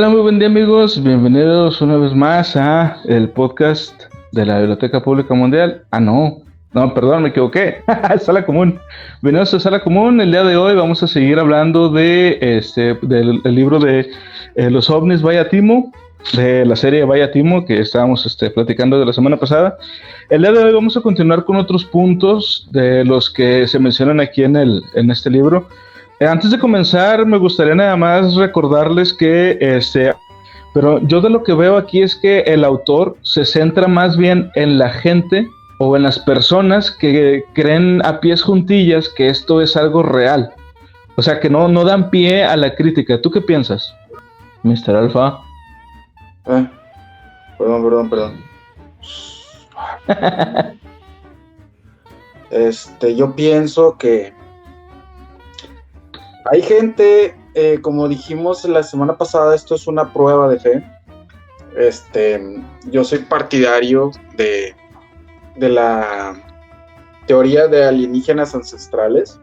Hola, muy buen día amigos, bienvenidos una vez más a el podcast de la Biblioteca Pública Mundial. Perdón, me equivoqué. Sala Común. Bienvenidos a Sala Común. El día de hoy vamos a seguir hablando del libro de Los OVNIs Vaya Timo, de la serie Vaya Timo que estábamos platicando de la semana pasada. El día de hoy vamos a continuar con otros puntos de los que se mencionan aquí en este libro. Antes de comenzar, me gustaría nada más recordarles que pero yo de lo que veo aquí es que el autor se centra más bien en la gente o en las personas que creen a pies juntillas que esto es algo real. O sea, que no dan pie a la crítica. ¿Tú qué piensas, Mr. Alfa? Perdón. Yo pienso que hay gente, como dijimos la semana pasada, esto es una prueba de fe. Yo soy partidario de la teoría de alienígenas ancestrales,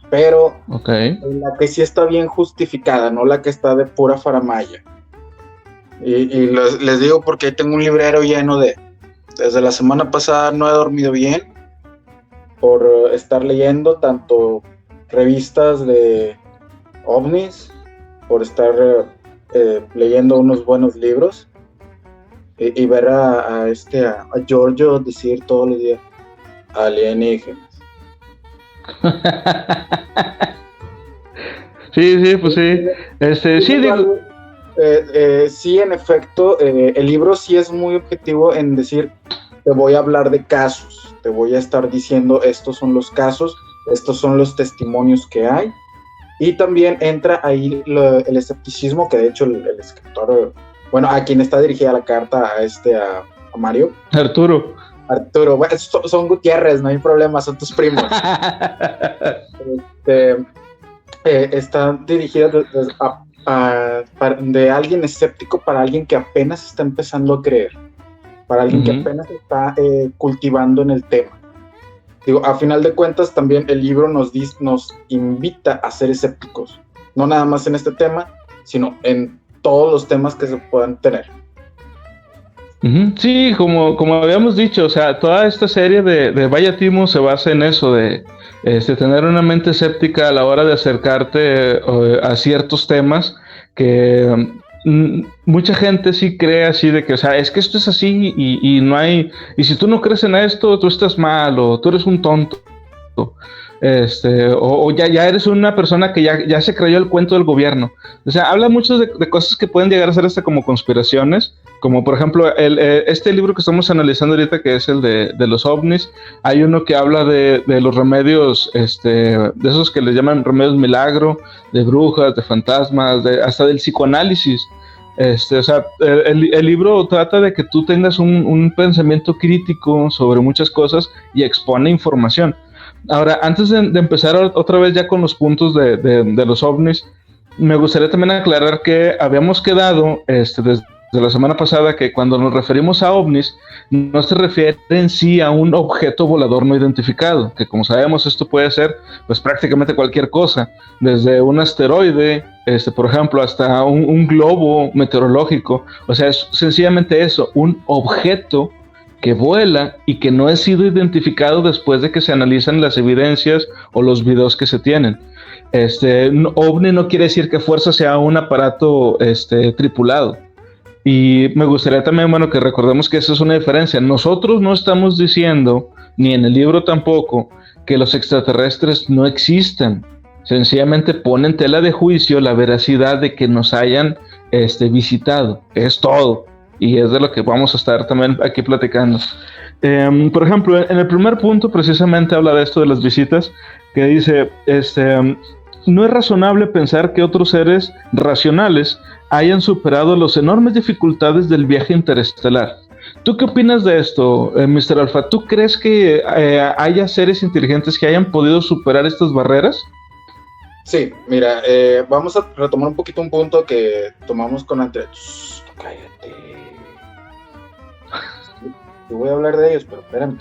pero la que sí está bien justificada, no la que está de pura faramaya. Y les digo porque tengo un librero lleno desde la semana pasada no he dormido bien por estar leyendo tanto revistas de ovnis, por estar leyendo unos buenos libros y ver a Giorgio decir todos los días alienígenas. Sí, pues sí. Sí, en efecto, el libro sí es muy objetivo en decir, te voy a hablar de casos, te voy a estar diciendo estos son los casos, estos son los testimonios que hay, y también entra ahí el escepticismo, que de hecho el escritor, bueno, a quien está dirigida la carta a Mario. Arturo, bueno, son Gutiérrez, no hay problema, son tus primos. Está dirigida de alguien escéptico para alguien que apenas está empezando a creer, para alguien que apenas está cultivando en el tema. Digo, a final de cuentas también el libro nos invita a ser escépticos, no nada más en este tema, sino en todos los temas que se puedan tener. Sí, como habíamos dicho, o sea, toda esta serie de Vaya Timo se basa en eso, de tener una mente escéptica a la hora de acercarte a ciertos temas que mucha gente sí cree así de que, o sea, es que esto es así y no hay, y si tú no crees en esto, tú estás mal o tú eres un tonto. O ya eres una persona que ya se creyó el cuento del gobierno. O sea, habla mucho de cosas que pueden llegar a ser hasta como conspiraciones, como por ejemplo este libro que estamos analizando ahorita, que es el de los ovnis. Hay uno que habla de los remedios, de esos que les llaman remedios milagro, de brujas, de fantasmas, hasta del psicoanálisis. O sea, el libro trata de que tú tengas un pensamiento crítico sobre muchas cosas y expone información. Ahora, antes de empezar otra vez ya con los puntos de los ovnis, me gustaría también aclarar que habíamos quedado desde la semana pasada que cuando nos referimos a ovnis, no se refiere en sí a un objeto volador no identificado, que como sabemos esto puede ser pues prácticamente cualquier cosa, desde un asteroide, por ejemplo, hasta un globo meteorológico. O sea, es sencillamente eso, un objeto que vuela y que no ha sido identificado después de que se analizan las evidencias o los videos que se tienen. OVNI no quiere decir que fuerza sea un aparato tripulado. Y me gustaría también, bueno, que recordemos que esa es una diferencia. Nosotros no estamos diciendo, ni en el libro tampoco, que los extraterrestres no existen. Sencillamente ponen en tela de juicio la veracidad de que nos hayan visitado. Es todo. Y es de lo que vamos a estar también aquí platicando. Por ejemplo, en el primer punto precisamente habla de esto de las visitas, que dice, no es razonable pensar que otros seres racionales hayan superado las enormes dificultades del viaje interestelar. ¿Tú qué opinas de esto, Mr. Alfa? ¿Tú crees que haya seres inteligentes que hayan podido superar estas barreras? Sí, mira, vamos a retomar un poquito un punto que tomamos con anterior. Cállate. Yo voy a hablar de ellos, pero espérame.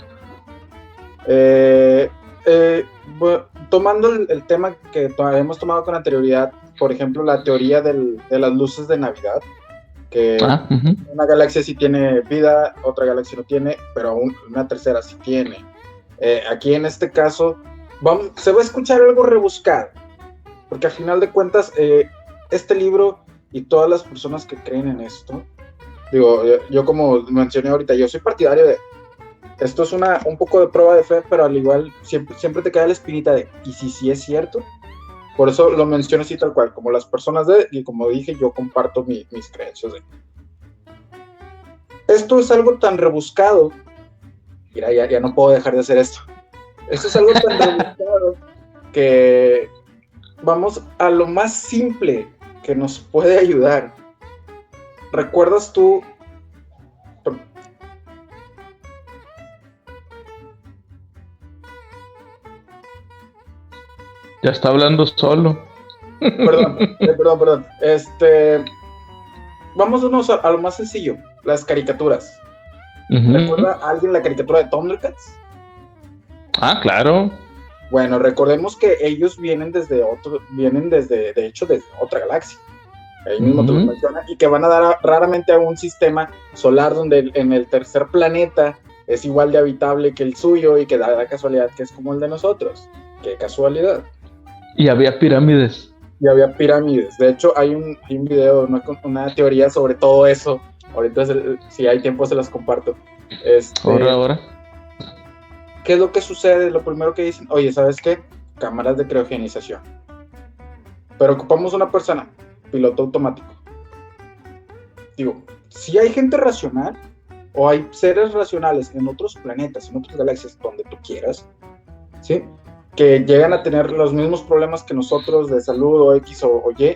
Tomando el tema que hemos tomado con anterioridad, por ejemplo, la teoría de las luces de Navidad, que una galaxia sí tiene vida, otra galaxia no tiene, pero una tercera sí tiene. Aquí en este caso, se va a escuchar algo rebuscado, porque al final de cuentas, este libro y todas las personas que creen en esto, digo, yo como mencioné ahorita, yo soy partidario de esto, es un poco de prueba de fe, pero al igual siempre te queda la espinita de, ¿y si sí es cierto? Por eso lo menciono así tal cual, como las personas y como dije, yo comparto mis creencias de. Esto es algo tan rebuscado, mira, ya no puedo dejar de hacer esto. Esto es algo tan rebuscado que vamos a lo más simple que nos puede ayudar. ¿Recuerdas tú? Ya está hablando solo. Perdón. Vámonos a lo más sencillo, las caricaturas. ¿Recuerda a alguien la caricatura de Thundercats? Ah, claro. Bueno, recordemos que ellos vienen desde otra galaxia. Ahí mismo te lo mencionan, y que van a dar raramente a un sistema solar donde en el tercer planeta es igual de habitable que el suyo y que da la casualidad que es como el de nosotros. ¡Qué casualidad! Y había pirámides. De hecho, hay un video, una teoría sobre todo eso. Ahorita, si hay tiempo, se las comparto. Ahora. ¿Qué es lo que sucede? Lo primero que dicen, oye, ¿sabes qué? Cámaras de criogenización. Pero ocupamos una persona, piloto automático. Digo, si hay gente racional, o hay seres racionales en otros planetas, en otras galaxias, donde tú quieras, ¿sí?, que llegan a tener los mismos problemas que nosotros de salud o X o Y,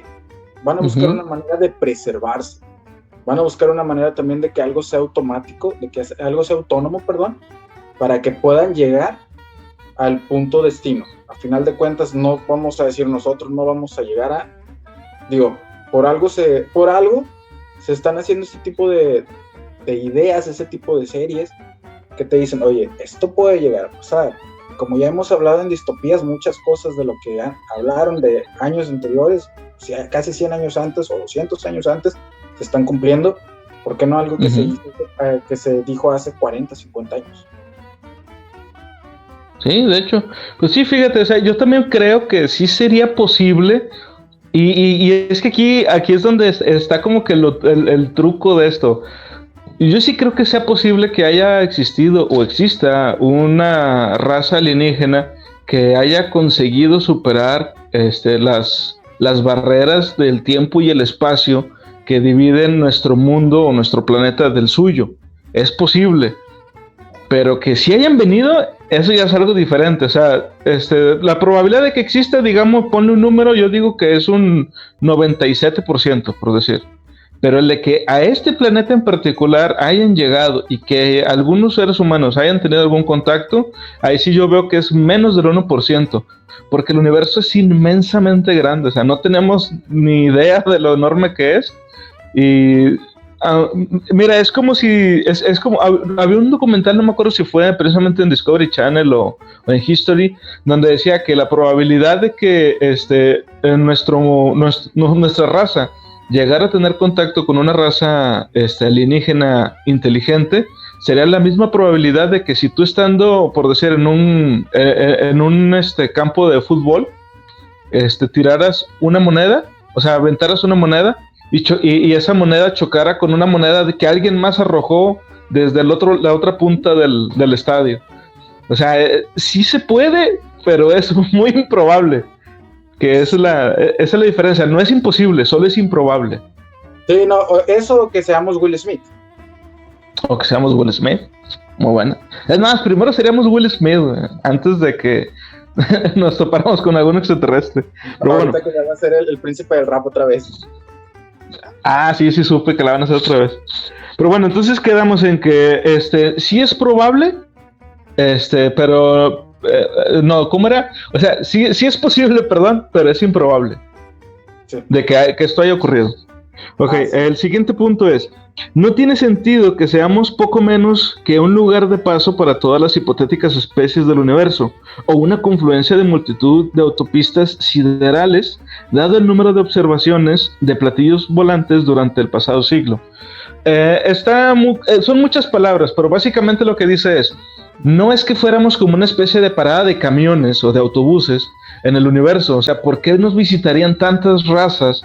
van a buscar una manera de preservarse. Van a buscar una manera también de que algo sea automático, de que algo sea autónomo, para que puedan llegar al punto destino. A final de cuentas, no vamos a decir nosotros, no vamos a llegar por algo se están haciendo este tipo de ideas, ese tipo de series que te dicen, oye, esto puede llegar a pasar. Como ya hemos hablado en distopías, muchas cosas de lo que hablaron de años anteriores, casi 100 años antes o 200 años antes, se están cumpliendo. ¿Por qué no algo que se dijo hace 40, 50 años? Sí, de hecho, pues sí, fíjate, o sea, yo también creo que sí sería posible, y es que aquí es donde está como que el truco de esto. Yo sí creo que sea posible que haya existido o exista una raza alienígena que haya conseguido superar las barreras del tiempo y el espacio que dividen nuestro mundo o nuestro planeta del suyo. Es posible, pero que si hayan venido, eso ya es algo diferente. O sea, la probabilidad de que exista, digamos, ponle un número, yo digo que es un 97%, por decir. Pero el de que a este planeta en particular hayan llegado y que algunos seres humanos hayan tenido algún contacto, ahí sí yo veo que es menos del 1%, porque el universo es inmensamente grande, o sea, no tenemos ni idea de lo enorme que es. Y mira, es como si, es como, había un documental, no me acuerdo si fue precisamente en Discovery Channel o en History, donde decía que la probabilidad de que nuestra raza llegar a tener contacto con una raza alienígena inteligente sería la misma probabilidad de que si tú estando, por decir, en un campo de fútbol, tiraras una moneda, o sea, aventaras una moneda y esa moneda chocara con una moneda que alguien más arrojó desde la otra punta del estadio. O sea, sí se puede, pero es muy improbable. Que esa es la diferencia. No es imposible, solo es improbable. Sí, no, eso que seamos Will Smith. O que seamos Will Smith. Muy bueno. Es más, primero seríamos Will Smith, antes de que nos topáramos con algún extraterrestre. Pero ahorita bueno, que ya va a ser el príncipe del rap otra vez. Ah, sí, supe que la van a hacer otra vez. Pero bueno, entonces quedamos en que sí es probable, pero no, ¿cómo era? O sea, sí es posible, perdón, pero es improbable de que esto haya ocurrido. Ok, sí. El siguiente punto es, No tiene sentido que seamos poco menos que un lugar de paso para todas las hipotéticas especies del universo, o una confluencia de multitud de autopistas siderales, dado el número de observaciones de platillos volantes durante el pasado siglo. Son muchas palabras, pero básicamente lo que dice es, no es que fuéramos como una especie de parada de camiones o de autobuses en el universo, o sea, ¿por qué nos visitarían tantas razas?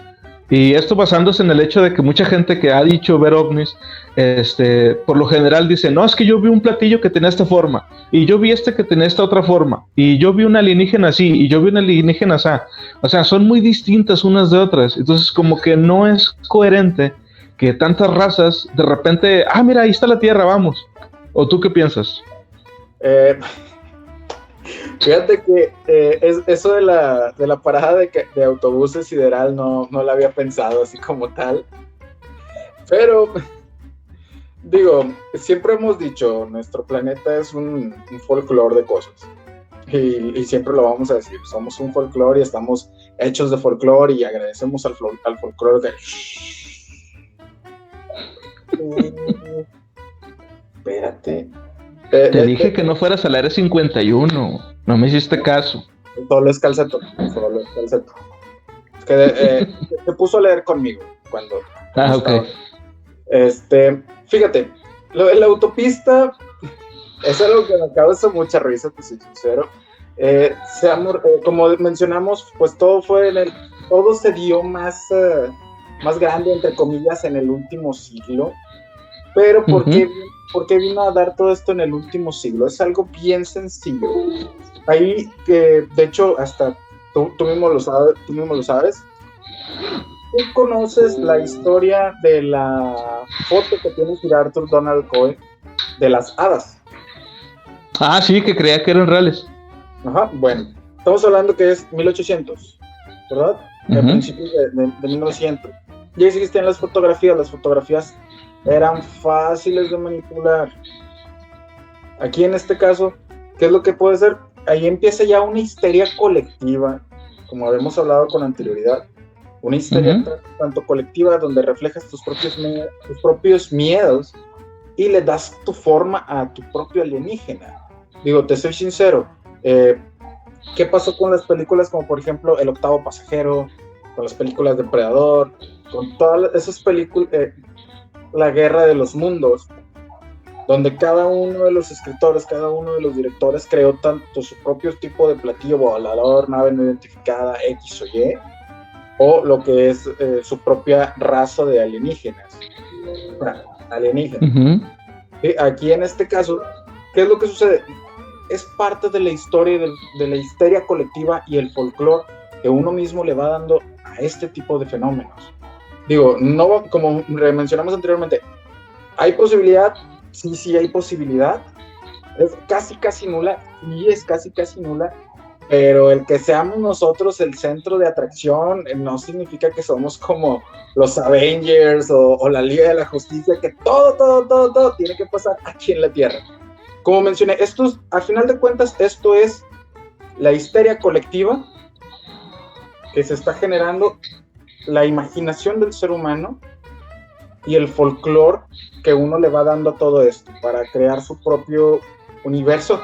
Y esto basándose en el hecho de que mucha gente que ha dicho ver ovnis, por lo general dice, no, es que yo vi un platillo que tenía esta forma, y yo vi este que tenía esta otra forma, y yo vi un alienígena así, y yo vi un alienígena así. O sea, son muy distintas unas de otras, entonces como que no es coherente que tantas razas de repente, mira, ahí está la Tierra, vamos. ¿O tú qué piensas? Fíjate que eso de la parada de autobuses sideral no la había pensado así como tal. Pero, digo, siempre hemos dicho, nuestro planeta es un folclore de cosas. Y siempre lo vamos a decir, somos un folclore y estamos hechos de folclore y agradecemos al folclore de... Espérate. Te dije que no fueras al área 51. No me hiciste caso. Solo es calceto. Es que te puso a leer conmigo cuando... Ok. Fíjate, lo de la autopista es algo que me causa mucha risa, te soy sincero. Como mencionamos, pues todo se dio más grande, entre comillas, en el último siglo. Pero ¿por qué vino a dar todo esto en el último siglo? Es algo bien sencillo. Ahí, de hecho, hasta tú mismo lo sabes. ¿Tú conoces la historia de la foto que tiene Sir Arthur Donald Coe de las hadas? Sí, que creía que eran reales. Ajá, bueno. Estamos hablando que es 1800, ¿verdad? A principios de 1900. Ya existían las fotografías eran fáciles de manipular. Aquí en este caso, ¿qué es lo que puede ser? Ahí empieza ya una histeria colectiva, como habíamos hablado con anterioridad. Una histeria tanto colectiva donde reflejas tus propios miedos y le das tu forma a tu propio alienígena. Digo, te soy sincero, ¿qué pasó con las películas como por ejemplo El octavo pasajero, con las películas de Depredador, con todas esas películas, La guerra de los mundos, donde cada uno de los escritores, cada uno de los directores creó tanto su propio tipo de platillo volador, nave no identificada, X o Y, o lo que es su propia raza de alienígenas. Aquí en este caso, ¿qué es lo que sucede? Es parte de la historia, de la histeria colectiva y el folclore que uno mismo le va dando a este tipo de fenómenos. Digo, no, como mencionamos anteriormente, ¿hay posibilidad? Sí hay posibilidad. Es casi nula, y es casi nula, pero el que seamos nosotros el centro de atracción no significa que somos como los Avengers o la Liga de la Justicia, que todo tiene que pasar aquí en la Tierra. Como mencioné, al final de cuentas, esto es la histeria colectiva que se está generando, la imaginación del ser humano y el folclore que uno le va dando a todo esto para crear su propio universo,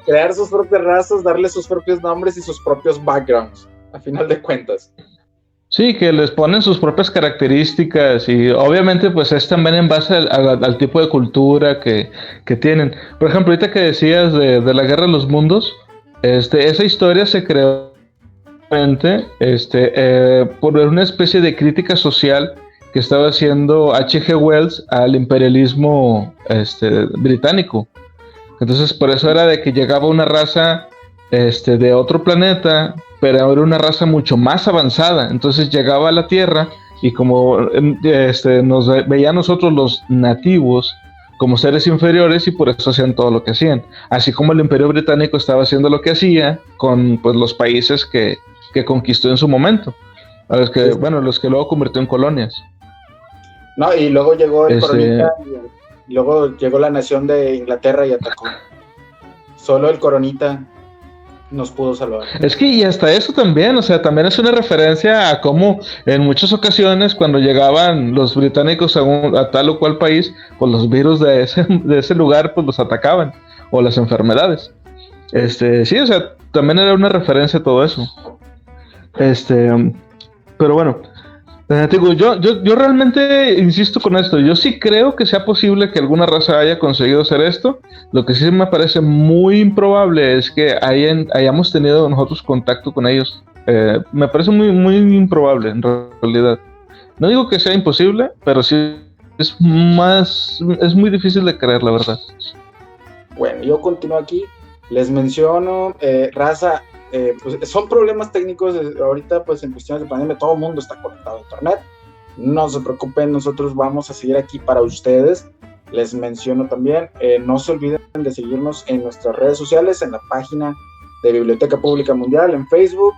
crear sus propias razas, darle sus propios nombres y sus propios backgrounds, a final de cuentas. Sí, que les ponen sus propias características y obviamente pues es también en base al tipo de cultura que tienen. Por ejemplo, ahorita que decías de la Guerra de los Mundos, esa historia se creó por una especie de crítica social que estaba haciendo H.G. Wells al imperialismo británico. Entonces por eso era de que llegaba una raza de otro planeta, pero era una raza mucho más avanzada. Entonces llegaba a la Tierra y como nos veía a nosotros los nativos como seres inferiores y por eso hacían todo lo que hacían. Así como el Imperio Británico estaba haciendo lo que hacía con pues, los países que conquistó en su momento, los que luego convirtió en colonias. No, y luego llegó el coronita, y luego llegó la nación de Inglaterra y atacó. Solo el coronita nos pudo salvar. Es que y hasta eso también, o sea, también es una referencia a cómo en muchas ocasiones cuando llegaban los británicos a tal o cual país, pues los virus de ese lugar pues los atacaban, o las enfermedades. Sí, o sea, también era una referencia a todo eso. Pero bueno, digo, yo realmente insisto con esto. Yo sí creo que sea posible que alguna raza haya conseguido hacer esto. Lo que sí me parece muy improbable es que hayamos tenido nosotros contacto con ellos. Me parece muy, muy improbable en realidad. No digo que sea imposible, pero sí es muy difícil de creer, la verdad. Bueno, yo continúo aquí. Les menciono, raza, pues son problemas técnicos. Ahorita, pues en cuestiones de pandemia, todo el mundo está conectado a internet. No se preocupen, nosotros vamos a seguir aquí para ustedes. Les menciono también, no se olviden de seguirnos en nuestras redes sociales, en la página de Biblioteca Pública Mundial, en Facebook,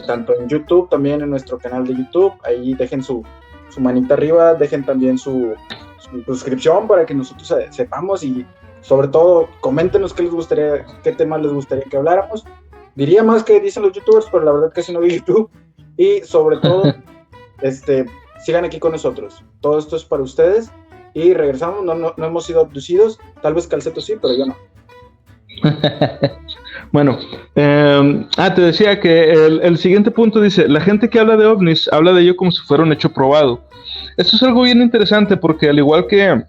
tanto en YouTube, también en nuestro canal de YouTube. Ahí dejen su manita arriba, dejen también su suscripción para que nosotros sepamos, y sobre todo, coméntenos qué temas les gustaría que habláramos. Diría más que dicen los youtubers, pero la verdad casi no vi YouTube. Y sobre todo, sigan aquí con nosotros. Todo esto es para ustedes. Y regresamos, no hemos sido abducidos. Tal vez Calceto sí, pero yo no. Bueno, te decía que el siguiente punto dice: la gente que habla de ovnis habla de ello como si fuera un hecho probado. Esto es algo bien interesante porque al igual que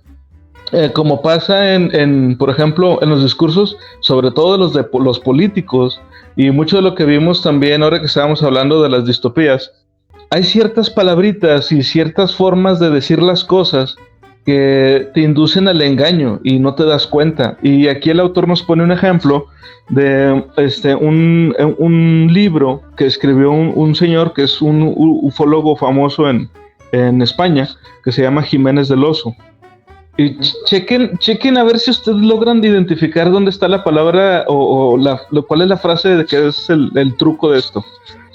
como pasa por ejemplo, en los discursos, sobre todo los políticos, y mucho de lo que vimos también ahora que estábamos hablando de las distopías, hay ciertas palabritas y ciertas formas de decir las cosas que te inducen al engaño y no te das cuenta. Y aquí el autor nos pone un ejemplo de un libro que escribió un señor que es un ufólogo famoso en España, que se llama Jiménez del Oso. Y chequen a ver si ustedes logran identificar dónde está la palabra cuál es la frase de que es el truco de esto.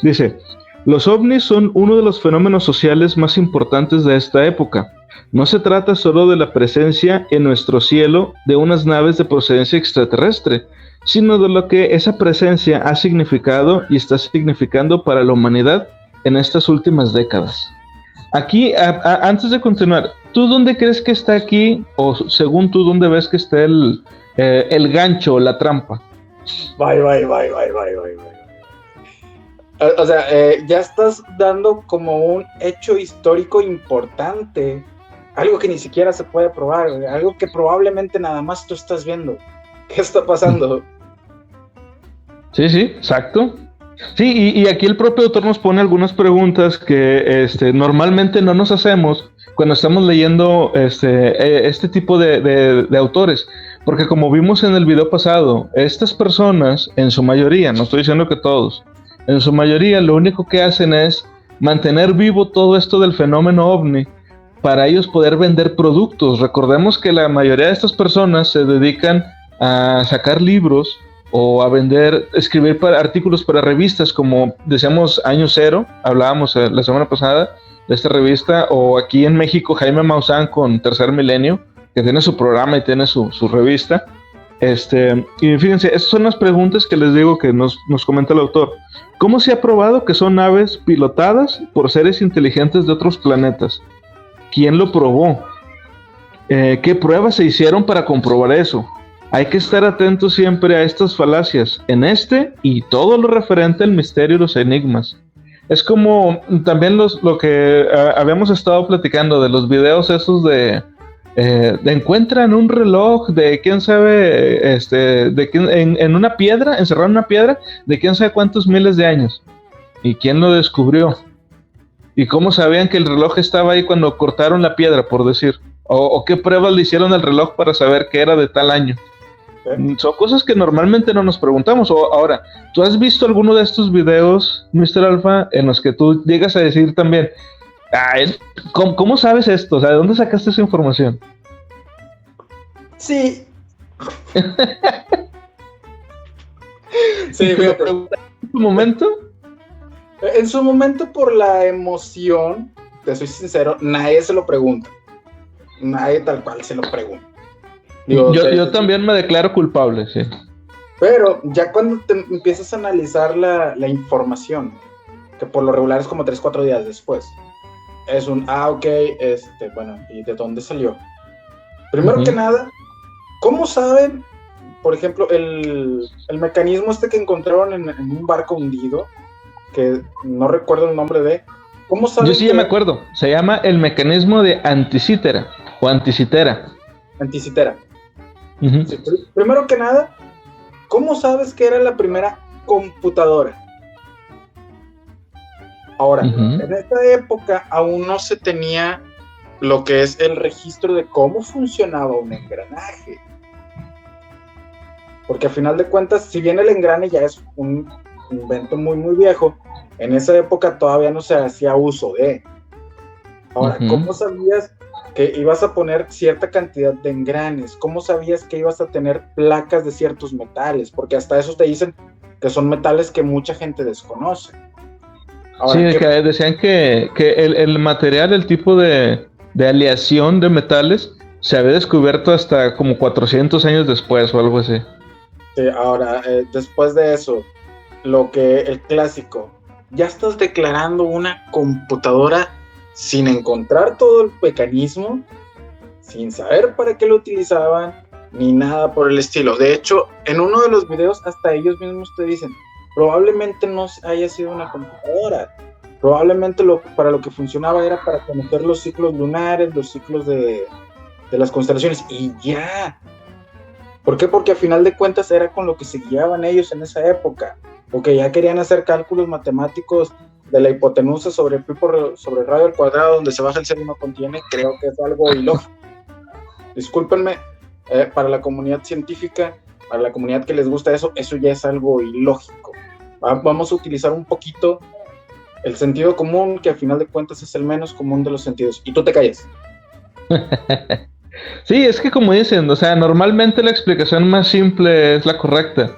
Dice: los ovnis son uno de los fenómenos sociales más importantes de esta época. No se trata solo de la presencia en nuestro cielo de unas naves de procedencia extraterrestre, sino de lo que esa presencia ha significado y está significando para la humanidad en estas últimas décadas. Aquí, antes de continuar, ¿tú dónde crees que está aquí, o según tú, dónde ves que está el gancho, la trampa? Bye. O sea, ya estás dando como un hecho histórico importante, algo que ni siquiera se puede probar, algo que probablemente nada más tú estás viendo. ¿Qué está pasando? Sí, exacto. Sí, y aquí el propio autor nos pone algunas preguntas que normalmente no nos hacemos cuando estamos leyendo este tipo de autores, porque como vimos en el video pasado, estas personas, en su mayoría, no estoy diciendo que todos, en su mayoría lo único que hacen es mantener vivo todo esto del fenómeno ovni para ellos poder vender productos. Recordemos que la mayoría de estas personas se dedican a sacar libros o a escribir artículos para revistas, como decíamos Año Cero, hablábamos la semana pasada de esta revista, o aquí en México Jaime Maussan con Tercer Milenio, que tiene su programa y tiene su revista. Y fíjense, estas son las preguntas que les digo que nos comenta el autor. ¿Cómo se ha probado que son naves pilotadas por seres inteligentes de otros planetas? ¿Quién lo probó? ¿Qué pruebas se hicieron para comprobar eso? Hay que estar atentos siempre a estas falacias, y todo lo referente al misterio y los enigmas. Es como también lo que habíamos estado platicando de los videos esos de encuentran un reloj de quién sabe, en una piedra, encerrado en una piedra, de quién sabe cuántos miles de años. ¿Y quién lo descubrió? ¿Y cómo sabían que el reloj estaba ahí cuando cortaron la piedra, por decir? ¿O qué pruebas le hicieron al reloj para saber que era de tal año? Son cosas que normalmente no nos preguntamos. Ahora, ¿tú has visto alguno de estos videos, Mr. Alpha, en los que tú llegas a decir también, ¿cómo sabes esto? O sea, ¿de dónde sacaste esa información? Sí. Sí, fíjate. ¿En su momento? En su momento, por la emoción, te soy sincero, nadie se lo pregunta. Nadie tal cual se lo pregunta. Digo, yo también me declaro culpable, sí. Pero ya cuando te empiezas a analizar la información, que por lo regular es como 3-4 días después, es un, ok, bueno, ¿y de dónde salió? Primero que nada, ¿cómo saben, por ejemplo, el mecanismo que encontraron en un barco hundido, que no recuerdo el nombre de, ¿cómo saben? Yo sí ya me acuerdo, se llama el mecanismo de anticítera, o anticitera. Anticitera. Sí, primero que nada, ¿cómo sabes que era la primera computadora? Ahora, en esta época aún no se tenía lo que es el registro de cómo funcionaba un engranaje. Porque a final de cuentas, si bien el engrane ya es un invento muy, muy viejo, en esa época todavía no se hacía uso de. Ahora, ¿cómo sabías que ibas a poner cierta cantidad de engranes? ¿Cómo sabías que ibas a tener placas de ciertos metales? Porque hasta esos te dicen que son metales que mucha gente desconoce. Ahora, sí, que decían que el material, el tipo de aleación de metales se había descubierto hasta como 400 años después o algo así. Sí, ahora, después de eso, el clásico, ya estás declarando una computadora sin encontrar todo el mecanismo, sin saber para qué lo utilizaban, ni nada por el estilo. De hecho, en uno de los videos hasta ellos mismos te dicen, probablemente no haya sido una computadora, probablemente para lo que funcionaba era para conocer los ciclos lunares, los ciclos de las constelaciones, y ya. ¿Por qué? Porque a final de cuentas era con lo que se guiaban ellos en esa época, porque ya querían hacer cálculos matemáticos de la hipotenusa sobre pi sobre radio al cuadrado, donde se baja el 0 y no contiene. Creo que es algo ilógico. Discúlpenme, para la comunidad científica, para la comunidad que les gusta eso ya es algo ilógico. Vamos a utilizar un poquito el sentido común, que a final de cuentas es el menos común de los sentidos. Y tú te callas. Sí, es que como dicen, o sea, normalmente la explicación más simple es la correcta.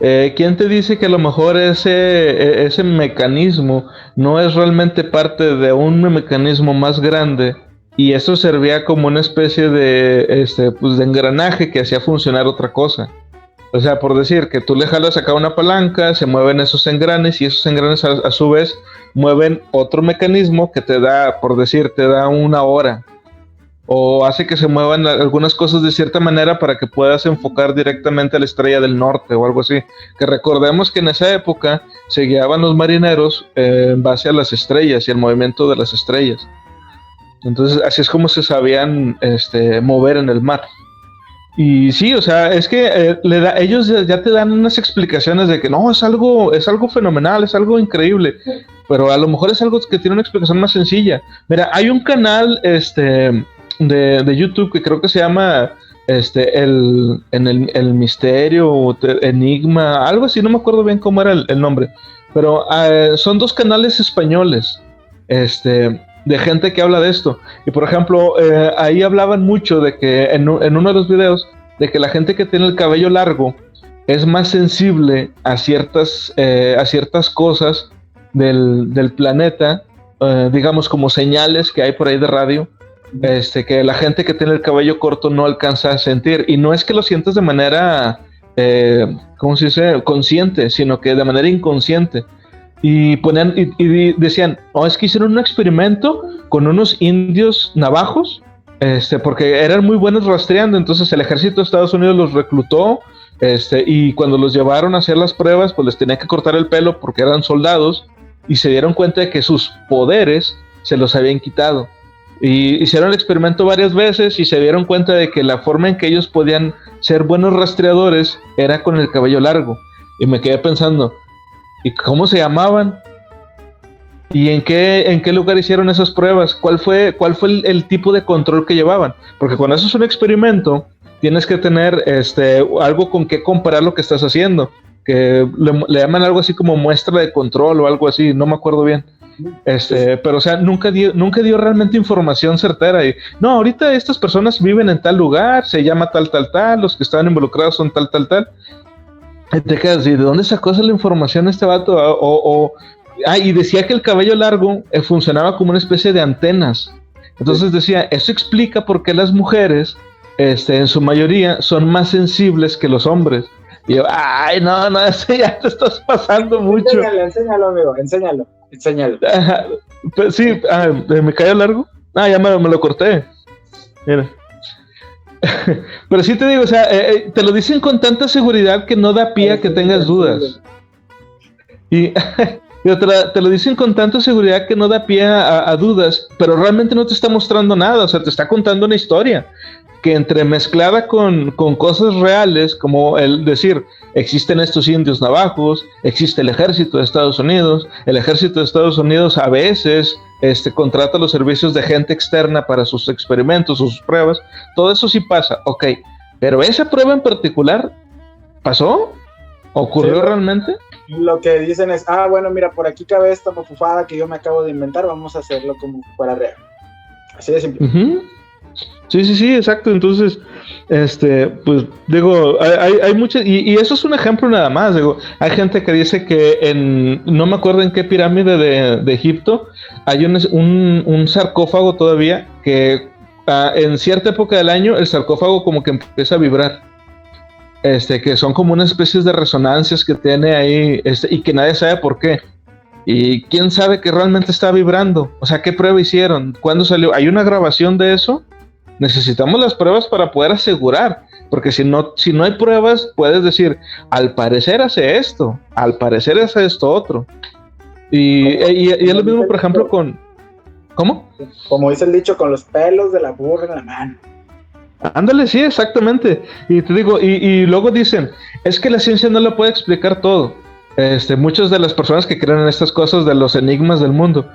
¿Quién te dice que a lo mejor ese mecanismo no es realmente parte de un mecanismo más grande? Y eso servía como una especie de, pues de engranaje que hacía funcionar otra cosa. O sea, por decir que tú le jalas acá una palanca, se mueven esos engranes y esos engranes a su vez mueven otro mecanismo que te da, por decir, te da una hora. O hace que se muevan algunas cosas de cierta manera para que puedas enfocar directamente a la estrella del norte o algo así. Que recordemos que en esa época se guiaban los marineros en base a las estrellas y el movimiento de las estrellas. Entonces así es como se sabían mover en el mar. Y sí, o sea, es que ellos ya te dan unas explicaciones de que no, es algo fenomenal, es algo increíble, pero a lo mejor es algo que tiene una explicación más sencilla. Mira, hay un canal de YouTube que creo que se llama el misterio, enigma, algo así, no me acuerdo bien cómo era el nombre, pero son 2 canales españoles, de gente que habla de esto. Y por ejemplo, ahí hablaban mucho de que en uno de los videos, de que la gente que tiene el cabello largo es más sensible a ciertas cosas del planeta, digamos como señales que hay por ahí de radio, que la gente que tiene el cabello corto no alcanza a sentir. Y no es que lo sientas de manera, ¿cómo se dice?, consciente, sino que de manera inconsciente. Y ponían y decían, es que hicieron un experimento con unos indios navajos, porque eran muy buenos rastreando. Entonces el ejército de Estados Unidos los reclutó, y cuando los llevaron a hacer las pruebas, pues les tenían que cortar el pelo porque eran soldados, y se dieron cuenta de que sus poderes se los habían quitado. Y hicieron el experimento varias veces y se dieron cuenta de que la forma en que ellos podían ser buenos rastreadores era con el cabello largo. Y me quedé pensando, ¿y cómo se llamaban? ¿Y en qué lugar hicieron esas pruebas? ¿Cuál fue el tipo de control que llevaban? Porque cuando haces un experimento, tienes que tener algo con que comparar lo que estás haciendo, que le llaman algo así como muestra de control o algo así, no me acuerdo bien. Pero o sea, nunca dio realmente información certera. Y no, ahorita estas personas viven en tal lugar, se llama tal, los que estaban involucrados son tal. Te quedas, ¿y de dónde sacó esa la información este vato? Y decía que el cabello largo funcionaba como una especie de antenas. Entonces decía, eso explica por qué las mujeres, en su mayoría, son más sensibles que los hombres. Y yo, ay, no, eso ya te estás pasando mucho. Enséñalo, amigo, enséñalo. Pues sí, ¿me cayó largo? Ya me lo corté. Mira. Pero sí te digo, o sea, te lo dicen con tanta seguridad que no da pie a que tengas dudas. Y te lo dicen con tanta seguridad que no da pie a dudas, pero realmente no te está mostrando nada, o sea, te está contando una historia que entremezclada con cosas reales, como el decir, existen estos indios navajos, existe el ejército de Estados Unidos, el ejército de Estados Unidos a veces contrata los servicios de gente externa para sus experimentos, sus pruebas, todo eso sí pasa, ok, pero esa prueba en particular, ¿pasó? ¿Ocurrió realmente? Lo que dicen es, bueno, mira, por aquí cabe esta mafufada que yo me acabo de inventar, vamos a hacerlo como para real. Así de simple. Uh-huh. Sí, exacto. Entonces, pues digo, hay muchas, y eso es un ejemplo nada más. Digo, hay gente que dice que no me acuerdo en qué pirámide de Egipto, hay un sarcófago todavía que en cierta época del año el sarcófago como que empieza a vibrar. Que son como unas especies de resonancias que tiene ahí, y que nadie sabe por qué. Y quién sabe que realmente está vibrando. O sea, ¿qué prueba hicieron? ¿Cuándo salió? ¿Hay una grabación de eso? Necesitamos las pruebas para poder asegurar, porque si no hay pruebas, puedes decir, al parecer hace esto, al parecer hace esto otro. Y es lo mismo, por ejemplo, con... ¿Cómo? Como dice el dicho, con los pelos de la burra en la mano. Ándale, sí, exactamente. Y te digo, y luego dicen, es que la ciencia no lo puede explicar todo. Muchas de las personas que creen en estas cosas de los enigmas del mundo,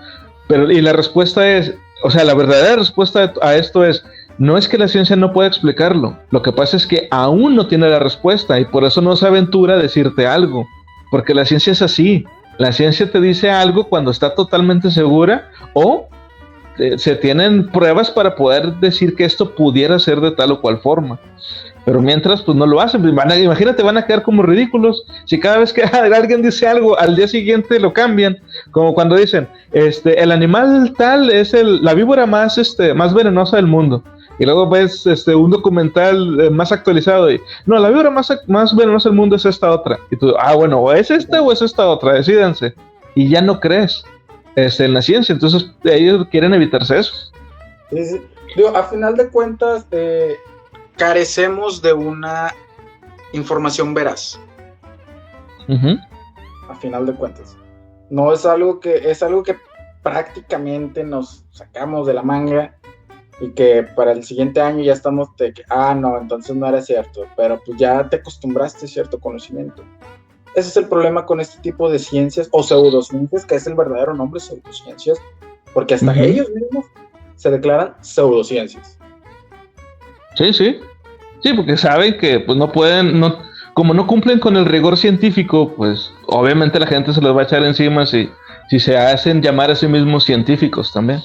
y la respuesta es, o sea, la verdadera respuesta a esto es, no es que la ciencia no pueda explicarlo, lo que pasa es que aún no tiene la respuesta y por eso no se aventura a decirte algo, porque la ciencia es así, la ciencia te dice algo cuando está totalmente segura o se tienen pruebas para poder decir que esto pudiera ser de tal o cual forma. Pero mientras, pues no lo hacen. Imagínate, van a quedar como ridículos. Si cada vez que alguien dice algo, al día siguiente lo cambian. Como cuando dicen, el animal tal es la víbora más venenosa del mundo. Y luego ves un documental más actualizado y, no, la víbora más venenosa del mundo es esta otra. Y tú, bueno, o es esta o es esta otra, decídanse. Y ya no crees en la ciencia. Entonces, ellos quieren evitarse eso. Sí. Digo, a final de cuentas, carecemos de una información veraz. Uh-huh. A final de cuentas. No es algo que prácticamente nos sacamos de la manga y que para el siguiente año ya estamos de que, no, entonces no era cierto, pero pues ya te acostumbraste a cierto conocimiento. Ese es el problema con este tipo de ciencias o pseudociencias, que es el verdadero nombre, pseudociencias, porque hasta ellos mismos se declaran pseudociencias. Sí, porque saben que pues no pueden, como no cumplen con el rigor científico, pues obviamente la gente se los va a echar encima si se hacen llamar a sí mismos científicos también.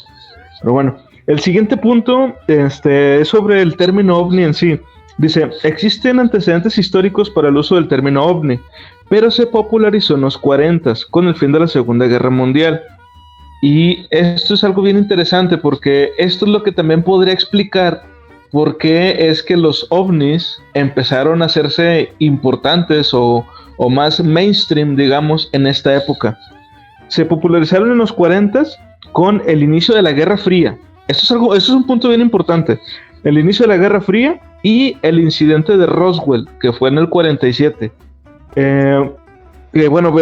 Pero bueno, el siguiente punto es sobre el término ovni en sí. Dice, existen antecedentes históricos para el uso del término ovni, pero se popularizó en los 40s con el fin de la Segunda Guerra Mundial. Y esto es algo bien interesante porque esto es lo que también podría explicar por qué es que los ovnis empezaron a hacerse importantes o más mainstream, digamos, en esta época. Se popularizaron en los 40s con el inicio de la Guerra Fría. Esto es un punto bien importante. El inicio de la Guerra Fría y el incidente de Roswell, que fue en el 47. Bueno,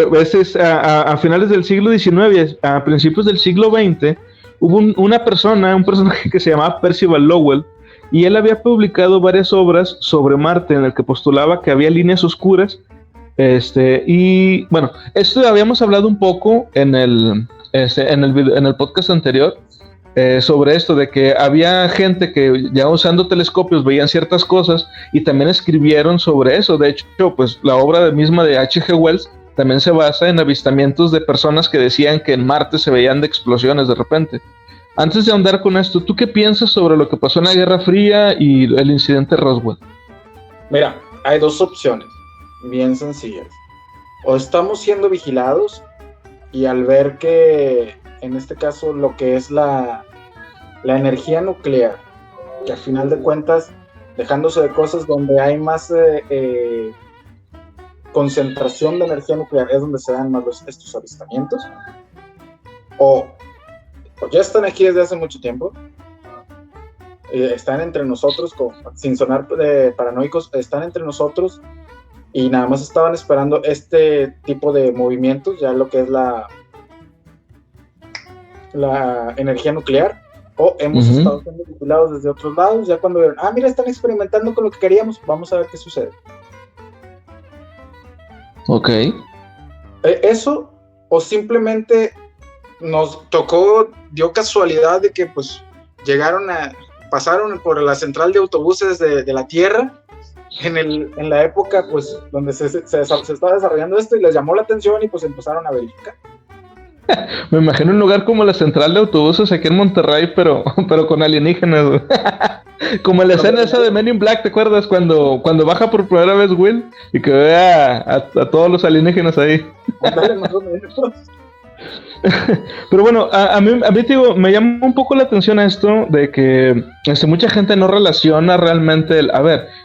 a finales del siglo XIX, a principios del siglo XX, hubo un personaje que se llamaba Percival Lowell, y él había publicado varias obras sobre Marte en el que postulaba que había líneas oscuras. Y bueno, esto habíamos hablado un poco en el podcast anterior, sobre esto de que había gente que ya usando telescopios veían ciertas cosas y también escribieron sobre eso. De hecho, pues la obra misma de H.G. Wells también se basa en avistamientos de personas que decían que en Marte se veían de explosiones de repente. Antes de ahondar con esto, ¿tú qué piensas sobre lo que pasó en la Guerra Fría y el incidente Roswell? Mira, hay dos opciones bien sencillas. O estamos siendo vigilados y al ver que en este caso lo que es la energía nuclear, que al final de cuentas, dejándose de cosas donde hay más concentración de energía nuclear es donde se dan más estos avistamientos, o ya están aquí desde hace mucho tiempo, están entre nosotros, sin sonar paranoicos, están entre nosotros y nada más estaban esperando este tipo de movimientos, ya lo que es la energía nuclear, o hemos estado siendo vigilados desde otros lados, ya cuando vieron, mira, están experimentando con lo que queríamos, vamos a ver qué sucede. Ok. Eso, o simplemente nos tocó, dio casualidad de que pues pasaron por la central de autobuses de la Tierra en la época pues donde se estaba desarrollando esto y les llamó la atención y pues empezaron a verificar. Me imagino un lugar como la central de autobuses aquí en Monterrey, pero con alienígenas. Como la escena esa de Men in Black, ¿te acuerdas? Cuando baja por primera vez Will y que ve a todos los alienígenas ahí. Más o menos. Pero bueno, a mí te digo, me llama un poco la atención esto de que mucha gente no relaciona realmente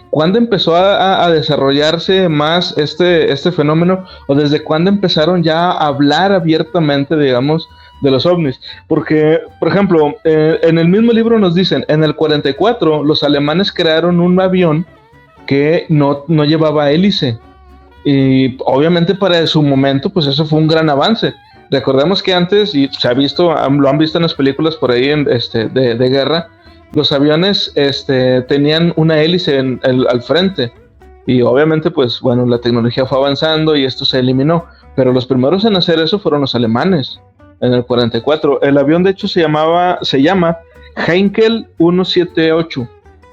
¿cuándo empezó a desarrollarse más este fenómeno? ¿O desde cuándo empezaron ya a hablar abiertamente, digamos, de los ovnis? Porque, por ejemplo, en el mismo libro nos dicen, en el 44 los alemanes crearon un avión que no llevaba hélice. Y obviamente para su momento, pues eso fue un gran avance. Recordemos que antes, y se ha visto, lo han visto en las películas por ahí de guerra, los aviones tenían una hélice al frente. Y obviamente, pues bueno, la tecnología fue avanzando y esto se eliminó. Pero los primeros en hacer eso fueron los alemanes, en el 44. El avión, de hecho, se llama Heinkel 178.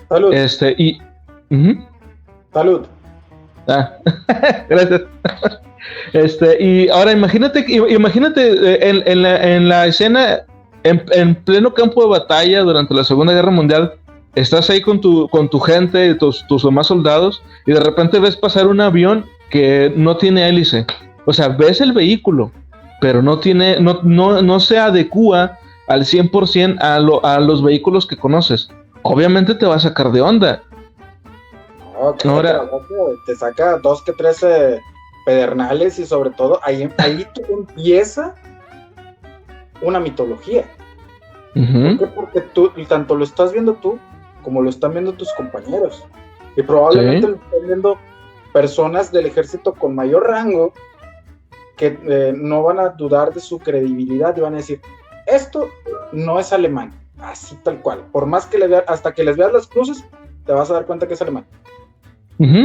Salud. Salud. Gracias. Y ahora imagínate en la escena, en pleno campo de batalla durante la Segunda Guerra Mundial, estás ahí con tu gente, tus demás soldados, y de repente ves pasar un avión que no tiene hélice. O sea, ves el vehículo, pero no se adecúa al 100% a los vehículos que conoces. Obviamente te va a sacar de onda. Ahora te saca 2 que 3 pedernales y sobre todo ahí empieza una mitología. Porque tú tanto lo estás viendo tú como lo están viendo tus compañeros y probablemente lo están viendo personas del ejército con mayor rango que no van a dudar de su credibilidad y van a decir, esto no es alemán, así tal cual, por más que hasta que les veas las cruces te vas a dar cuenta que es alemán.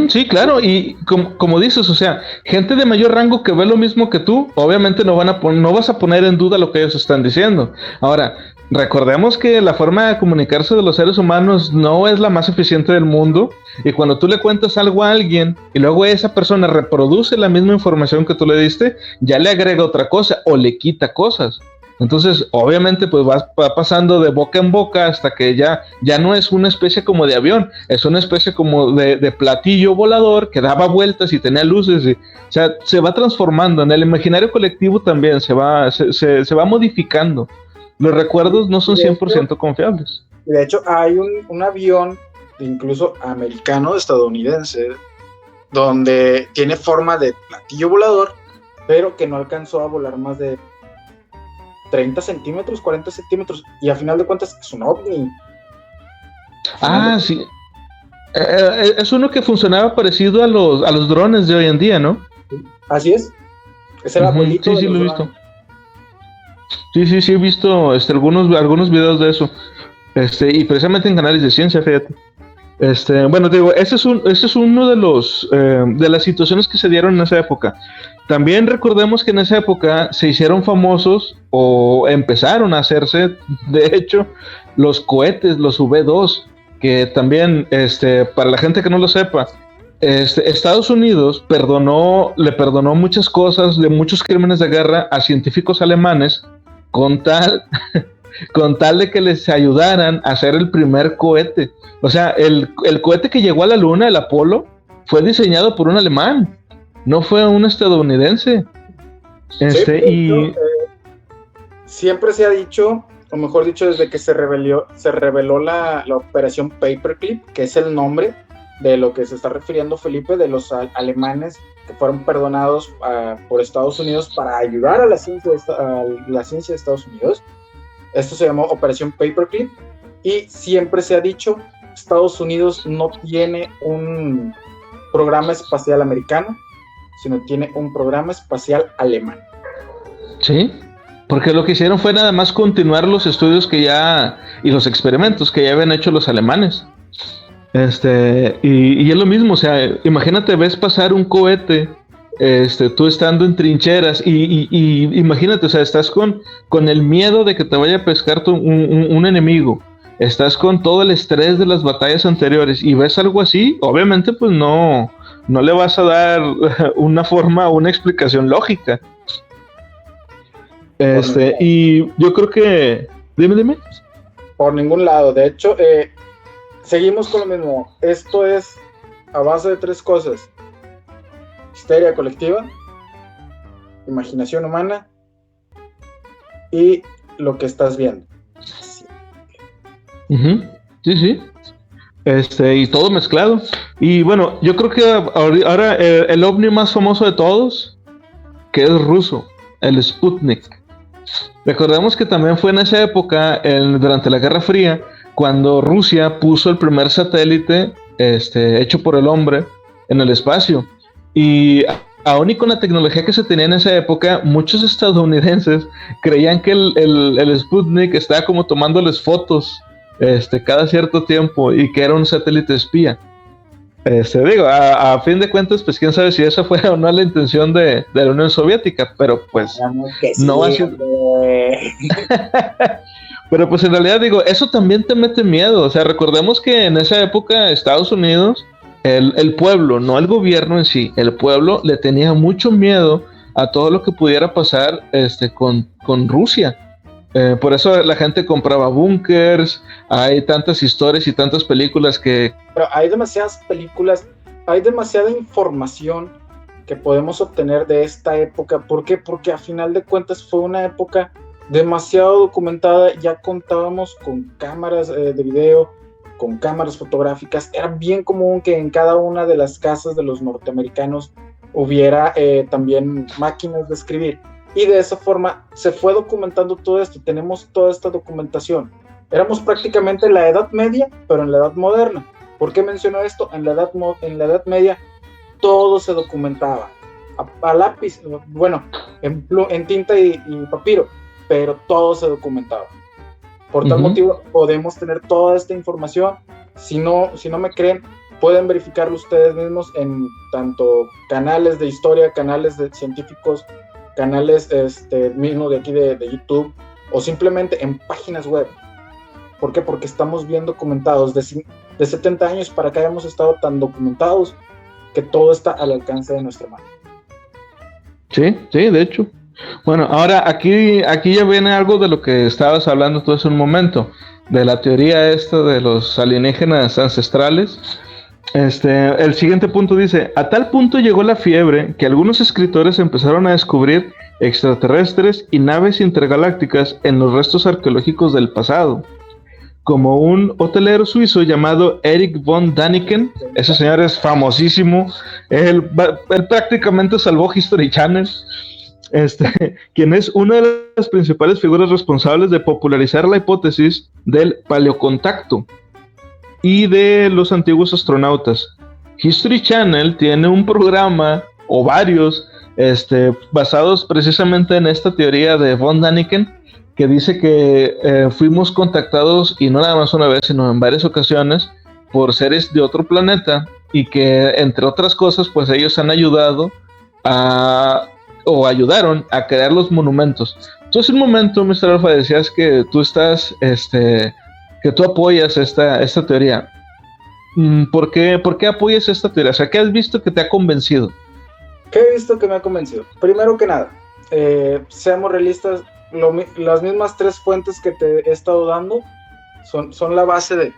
Sí, claro, y como dices, o sea, gente de mayor rango que ve lo mismo que tú, obviamente no vas a poner en duda lo que ellos están diciendo. Ahora, recordemos que la forma de comunicarse de los seres humanos no es la más eficiente del mundo, y cuando tú le cuentas algo a alguien y luego esa persona reproduce la misma información que tú le diste, ya le agrega otra cosa o le quita cosas. Entonces, obviamente, pues va pasando de boca en boca hasta que ya no es una especie como de avión, es una especie como de platillo volador que daba vueltas y tenía luces. O sea, se va transformando. En el imaginario colectivo también se va modificando. Los recuerdos no son 100% confiables. De hecho, hay un avión, incluso americano, estadounidense, donde tiene forma de platillo volador, pero que no alcanzó a volar más de 30 centímetros, 40 centímetros, y a final de cuentas es un ovni. Sí. Es uno que funcionaba parecido a los drones de hoy en día, ¿no? Así es. Es el abuelito. Sí, lo he visto. Sí, he visto algunos videos de eso. Y precisamente en canales de ciencia, fíjate. Bueno, te digo, ese es uno de las situaciones que se dieron en esa época. También recordemos que en esa época se hicieron famosos o empezaron a hacerse, de hecho, los cohetes, los V2, que también, para la gente que no lo sepa, Estados Unidos le perdonó muchas cosas de muchos crímenes de guerra a científicos alemanes con tal de que les ayudaran a hacer el primer cohete. O sea, el cohete que llegó a la luna, el Apolo, fue diseñado por un alemán, no fue un estadounidense. Siempre se ha dicho, o mejor dicho, desde que se reveló la operación Paperclip, que es el nombre de lo que se está refiriendo Felipe, de los alemanes que fueron perdonados por Estados Unidos para ayudar a la ciencia de Estados Unidos. Esto se llamó Operación Paperclip, y siempre se ha dicho, Estados Unidos no tiene un programa espacial americano, sino tiene un programa espacial alemán. Sí, porque lo que hicieron fue nada más continuar los estudios y los experimentos que ya habían hecho los alemanes. Y es lo mismo, o sea, imagínate, ves pasar un cohete, tú estando en trincheras, y imagínate, o sea, estás con el miedo de que te vaya a pescar un enemigo, estás con todo el estrés de las batallas anteriores, y ves algo así, obviamente pues no le vas a dar una explicación lógica. Y yo creo que, dime. Por ningún lado, de hecho, seguimos con lo mismo. Esto es a base de 3 cosas: histeria colectiva, imaginación humana y lo que estás viendo. Sí. Y todo mezclado. Y bueno, yo creo que ahora el ovni más famoso de todos, que es ruso, el Sputnik. Recordemos que también fue en esa época, durante la Guerra Fría, cuando Rusia puso el primer satélite hecho por el hombre en el espacio. Y aún y con la tecnología que se tenía en esa época, muchos estadounidenses creían que el Sputnik estaba como tomándoles fotos cada cierto tiempo, y que era un satélite espía. Digo, a fin de cuentas, pues quién sabe si esa fue o no la intención de la Unión Soviética, pero pues no va a ser. Pero pues en realidad, digo, eso también te mete miedo. O sea, recordemos que en esa época Estados Unidos, el pueblo, no el gobierno en sí, el pueblo le tenía mucho miedo a todo lo que pudiera pasar con Rusia. Por eso la gente compraba búnkers, hay tantas historias y tantas películas que... Pero hay demasiadas películas, hay demasiada información que podemos obtener de esta época. ¿Por qué? Porque a final de cuentas fue una época demasiado documentada. Ya contábamos con cámaras de video, con cámaras fotográficas. Era bien común que en cada una de las casas de los norteamericanos hubiera también máquinas de escribir. Y de esa forma se fue documentando todo esto. Tenemos toda esta documentación. Éramos prácticamente en la Edad Media, pero en la Edad Moderna. ¿Por qué menciono esto? En la Edad Media todo se documentaba. A lápiz, bueno, en tinta y papiro, pero todo se documentaba. Por tal motivo podemos tener toda esta información. Si no me creen, pueden verificarlo ustedes mismos en tanto canales de historia, canales de científicos, canales mismo de aquí de YouTube, o simplemente en páginas web. ¿Por qué? Porque estamos bien documentados. De 70 años para acá hemos estado tan documentados que todo está al alcance de nuestra mano. Sí, de hecho. Bueno, ahora aquí ya viene algo de lo que estabas hablando tú hace un momento, de la teoría de los alienígenas ancestrales. El siguiente punto dice: a tal punto llegó la fiebre que algunos escritores empezaron a descubrir extraterrestres y naves intergalácticas en los restos arqueológicos del pasado, como un hotelero suizo llamado Erich von Däniken. Ese señor es famosísimo, él prácticamente salvó History Channel, quien es una de las principales figuras responsables de popularizar la hipótesis del paleocontacto y de los antiguos astronautas. History Channel tiene un programa, o varios, basados precisamente en esta teoría de von Däniken, que dice que fuimos contactados, y no nada más una vez, sino en varias ocasiones, por seres de otro planeta, y que entre otras cosas, pues ellos han ayudado ayudaron a crear los monumentos. Entonces, un momento, Mr. Alpha, decías que tú estás, que tú apoyas esta teoría. ¿Por qué apoyas esta teoría? O sea, ¿qué has visto que te ha convencido? ¿Qué he visto que me ha convencido? Primero que nada, seamos realistas, las mismas 3 fuentes que te he estado dando son la base de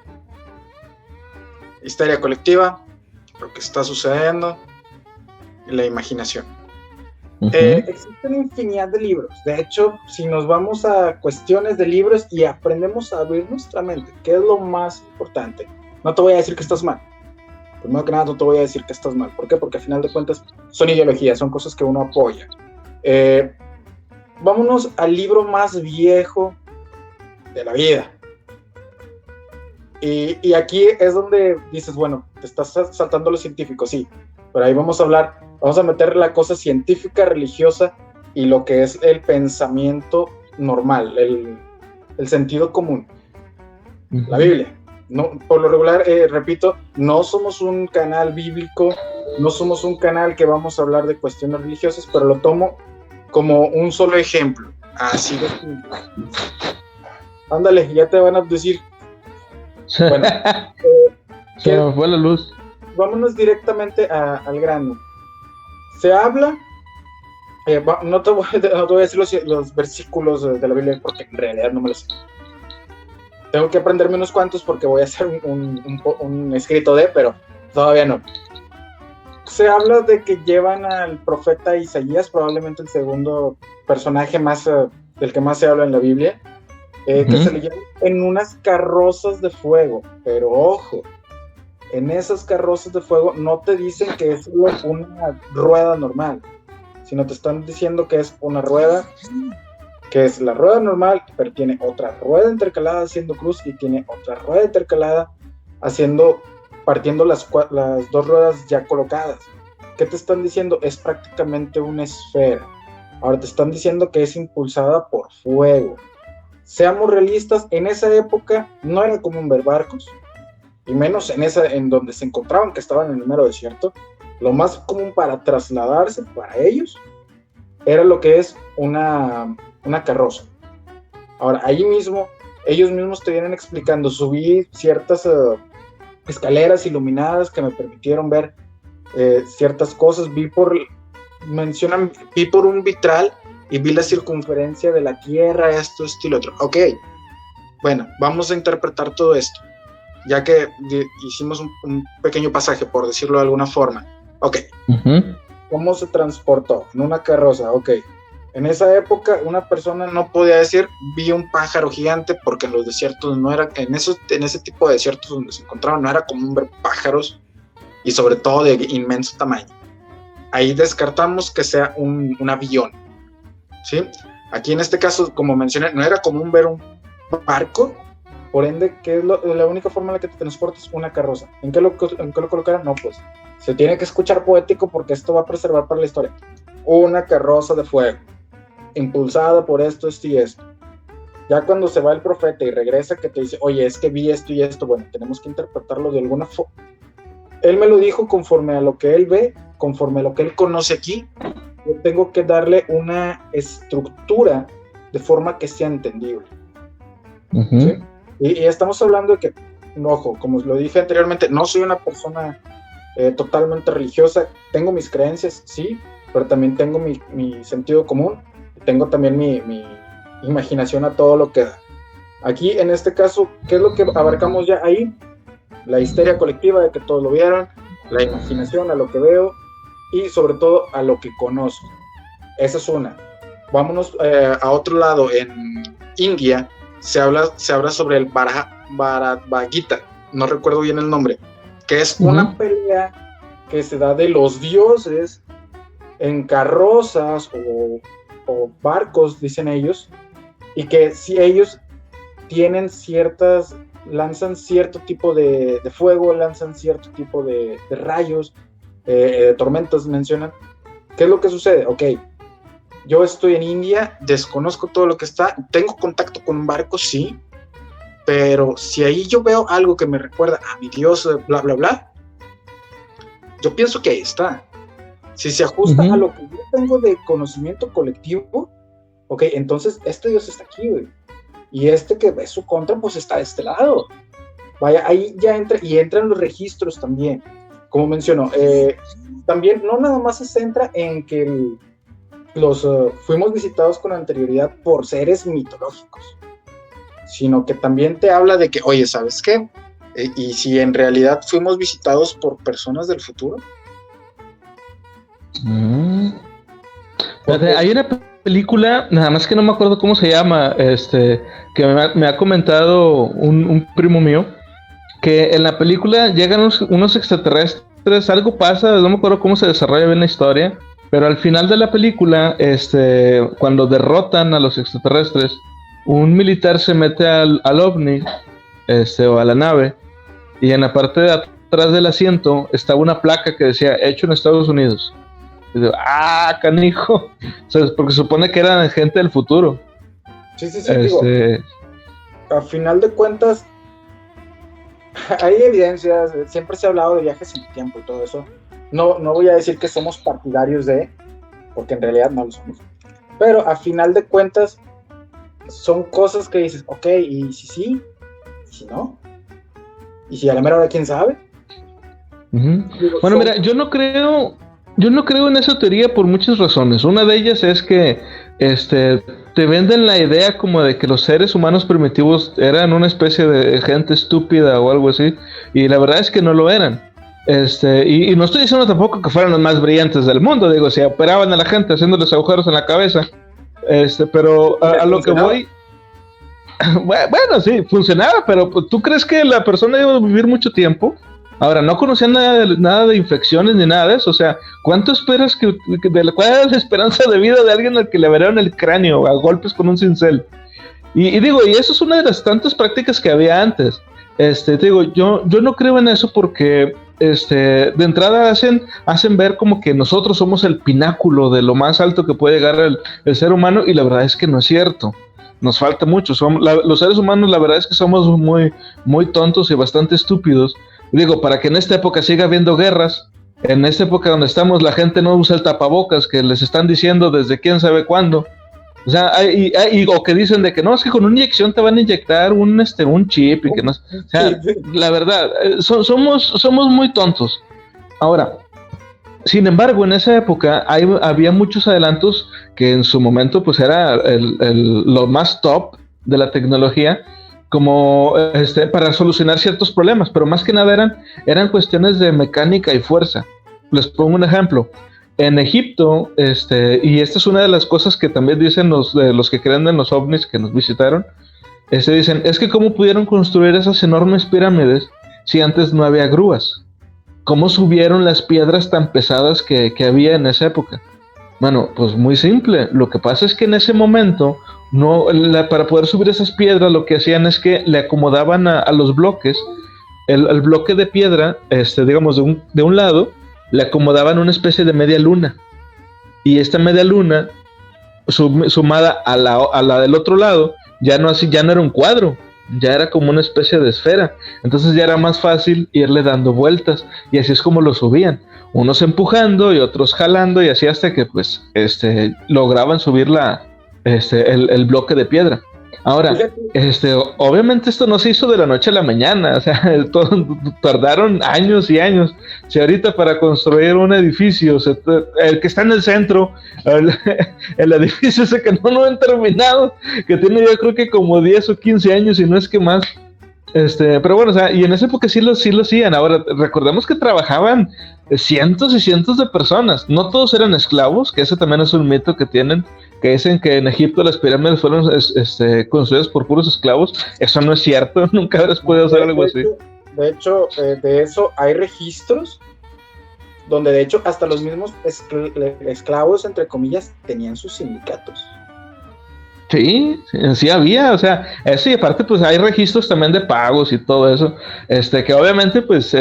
histeria colectiva, lo que está sucediendo, y la imaginación. Existen infinidad de libros. De hecho, si nos vamos a cuestiones de libros y aprendemos a abrir nuestra mente, que es lo más importante, no te voy a decir que estás mal, primero que nada no te voy a decir que estás mal. ¿Por qué? Porque al final de cuentas son ideologías, son cosas que uno apoya. Vámonos al libro más viejo de la vida. Y aquí es donde dices, bueno, te estás saltando lo científico, sí, pero ahí vamos a meter la cosa científica, religiosa y lo que es el pensamiento normal, el sentido común. La Biblia. No, por lo regular, repito, no somos un canal bíblico, no somos un canal que vamos a hablar de cuestiones religiosas, pero lo tomo como un solo ejemplo. Así de simple. Ándale, ya te van a decir. Bueno, se me fue la luz. Vámonos directamente al grano. Se habla, no te voy a decir los versículos de la Biblia porque en realidad no me los sé. Tengo que aprenderme unos cuantos porque voy a hacer un escrito pero todavía no. Se habla de que llevan al profeta Isaías, probablemente el segundo personaje del que más se habla en la Biblia, que se le llevan en unas carrozas de fuego, pero ojo, en esas carrozas de fuego no te dicen que es una rueda normal, sino te están diciendo que es una rueda, que es la rueda normal, pero tiene otra rueda intercalada haciendo cruz y tiene otra rueda intercalada partiendo las dos ruedas ya colocadas. ¿Qué te están diciendo? Es prácticamente una esfera. Ahora te están diciendo que es impulsada por fuego. Seamos realistas, en esa época no era común ver barcos, y menos en donde se encontraban, que estaban en el mero desierto. Lo más común para trasladarse para ellos era lo que es una carroza. Ahora, ahí mismo, ellos mismos te vienen explicando, subí ciertas escaleras iluminadas que me permitieron ver ciertas cosas, vi por un vitral y vi la circunferencia de la Tierra, esto y lo otro. Ok, bueno, vamos a interpretar todo esto, ya que hicimos un pequeño pasaje, por decirlo de alguna forma. Ok, ¿cómo se transportó? En una carroza, ok. En esa época una persona no podía decir vi un pájaro gigante, porque en los desiertos no era, en ese tipo de desiertos donde se encontraban no era común ver pájaros, y sobre todo de inmenso tamaño. Ahí descartamos que sea un avión, ¿sí? Aquí en este caso, como mencioné, no era común ver un barco, por ende, ¿qué es la única forma en la que te transportas? Una carroza. ¿En qué lo colocaron? No, pues, se tiene que escuchar poético porque esto va a preservar para la historia. Una carroza de fuego, impulsada por esto y esto. Ya cuando se va el profeta y regresa, que te dice, oye, es que vi esto y esto, bueno, tenemos que interpretarlo de alguna forma. Él me lo dijo conforme a lo que él ve, conforme a lo que él conoce aquí. Yo tengo que darle una estructura de forma que sea entendible. ¿Sí? Y estamos hablando de que, ojo, como lo dije anteriormente, no soy una persona totalmente religiosa. Tengo mis creencias, sí, pero también tengo mi sentido común. Tengo también mi imaginación a todo lo que da. Aquí, en este caso, ¿qué es lo que abarcamos ya ahí? La histeria colectiva de que todos lo vieron, la imaginación a lo que veo y sobre todo a lo que conozco. Esa es una. Vámonos a otro lado. En India se habla sobre el Bhagavad Gita, no recuerdo bien el nombre, que es una pelea que se da de los dioses en carrozas o barcos, dicen ellos, y que si ellos tienen lanzan cierto tipo de fuego, lanzan cierto tipo de rayos, tormentas mencionan. ¿Qué es lo que sucede? Ok, yo estoy en India, desconozco todo lo que está, tengo contacto con un barco, sí, pero si ahí yo veo algo que me recuerda a mi Dios, bla, bla, bla, yo pienso que ahí está. Si se ajusta a lo que yo tengo de conocimiento colectivo, ok, entonces este Dios está aquí, güey. Y este que ve su contra, pues está de este lado. Vaya, ahí ya entran los registros también. Como menciono, también no nada más se centra en que fuimos visitados con anterioridad por seres mitológicos, sino que también te habla de que, oye, ¿sabes qué? ¿Y si en realidad fuimos visitados por personas del futuro? Hay una película, nada más que no me acuerdo cómo se llama, que me ha comentado un primo mío, que en la película llegan unos extraterrestres, algo pasa, no me acuerdo cómo se desarrolla bien la historia, pero al final de la película, cuando derrotan a los extraterrestres, un militar se mete al ovni, o a la nave, y en la parte de atrás del asiento estaba una placa que decía hecho en Estados Unidos. Y digo, canijo, o sea, porque supone que eran gente del futuro. Sí, digo, a final de cuentas hay evidencias, siempre se ha hablado de viajes en el tiempo y todo eso. No voy a decir que somos partidarios de, porque en realidad no lo somos, pero a final de cuentas son cosas que dices, ok, y si sí, y si no, y si a la mera hora quién sabe. Digo, bueno, mira, yo no creo en esa teoría por muchas razones. Una de ellas es que te venden la idea como de que los seres humanos primitivos eran una especie de gente estúpida o algo así, y la verdad es que no lo eran. Y no estoy diciendo tampoco que fueran los más brillantes del mundo, digo, si operaban a la gente haciéndoles agujeros en la cabeza, pero a lo que voy, bueno, sí, funcionaba, pero ¿tú crees que la persona iba a vivir mucho tiempo? Ahora, no conocían nada de infecciones ni nada de eso, o sea, ¿cuánto esperas cuál es la esperanza de vida de alguien al que le abrieron el cráneo a golpes con un cincel? Y digo, y eso es una de las tantas prácticas que había antes. Digo, yo no creo en eso porque de entrada hacen ver como que nosotros somos el pináculo de lo más alto que puede llegar el ser humano, y la verdad es que no es cierto. Nos falta mucho. Los seres humanos, la verdad es que somos muy, muy tontos y bastante estúpidos. Digo, para que en esta época siga habiendo guerras, en esta época donde estamos la gente no usa el tapabocas que les están diciendo desde quién sabe cuándo. O sea, o que dicen de que no, es que con una inyección te van a inyectar un chip y que no. O sea, la verdad, somos muy tontos. Ahora, sin embargo, en esa época había muchos adelantos que en su momento pues era lo más top de la tecnología, como para solucionar ciertos problemas, pero más que nada eran cuestiones de mecánica y fuerza. Les pongo un ejemplo. En Egipto, y esta es una de las cosas que también dicen los que creen en los ovnis que nos visitaron, dicen, es que cómo pudieron construir esas enormes pirámides si antes no había grúas. ¿Cómo subieron las piedras tan pesadas que había en esa época? Bueno, pues muy simple. Lo que pasa es que en ese momento, para poder subir esas piedras, lo que hacían es que le acomodaban a los bloques, el bloque de piedra, digamos, de un lado, le acomodaban una especie de media luna. Y esta media luna, sumada a la del otro lado, ya no era un cuadro, ya era como una especie de esfera. Entonces ya era más fácil irle dando vueltas, y así es como lo subían, unos empujando y otros jalando, y así hasta que pues lograban subir el bloque de piedra. Ahora, obviamente esto no se hizo de la noche a la mañana, o sea, tardaron años y años. Si ahorita para construir un edificio, el que está en el centro, el edificio ese que no han terminado, que tiene yo creo que como 10 o 15 años y no es que más. Pero bueno, o sea, y en esa época sí lo hacían. Ahora, recordemos que trabajaban cientos y cientos de personas. No todos eran esclavos, que ese también es un mito que tienen, que dicen que en Egipto las pirámides fueron construidas por puros esclavos. Eso no es cierto, nunca habrás podido hacer algo así. De hecho, de eso hay registros donde de hecho hasta los mismos esclavos, entre comillas, tenían sus sindicatos. Sí había, o sea, eso, y aparte pues hay registros también de pagos y todo eso, que obviamente pues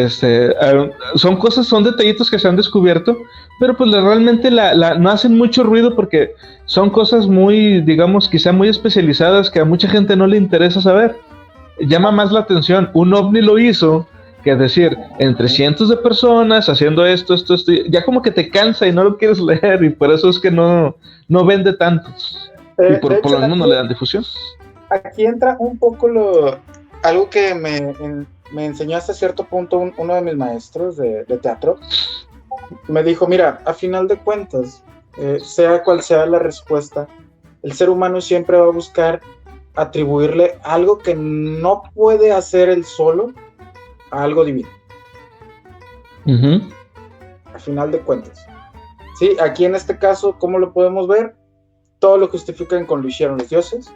son detallitos que se han descubierto, pero pues realmente no hacen mucho ruido porque son cosas muy, digamos, quizá muy especializadas que a mucha gente no le interesa saber. Llama más la atención, un ovni lo hizo, que es decir, entre cientos de personas haciendo esto, ya como que te cansa y no lo quieres leer, y por eso es que no vende tanto. Y por lo mismo no le dan difusión. Aquí entra un poco algo que me enseñó hasta cierto punto uno de mis maestros de teatro. Me dijo, mira, a final de cuentas, sea cual sea la respuesta, el ser humano siempre va a buscar atribuirle algo que no puede hacer él solo a algo divino. Uh-huh. A final de cuentas. Sí, aquí en este caso, ¿cómo lo podemos ver? Todo lo justifican con lo hicieron los dioses,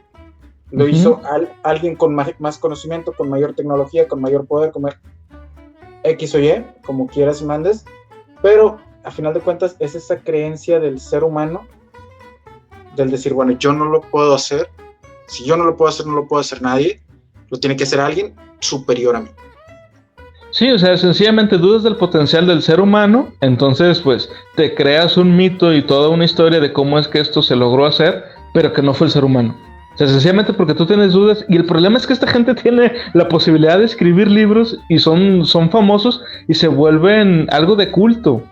Lo hizo alguien con más conocimiento, con mayor tecnología, con mayor poder, con X o Y, como quieras y mandes, pero a final de cuentas es esa creencia del ser humano, del decir, bueno, yo no lo puedo hacer, si yo no lo puedo hacer, no lo puede hacer nadie, lo tiene que hacer alguien superior a mí. Sí, o sea, sencillamente dudas del potencial del ser humano, entonces pues te creas un mito y toda una historia de cómo es que esto se logró hacer, pero que no fue el ser humano. O sea, sencillamente porque tú tienes dudas, y el problema es que esta gente tiene la posibilidad de escribir libros y son famosos y se vuelven algo de culto.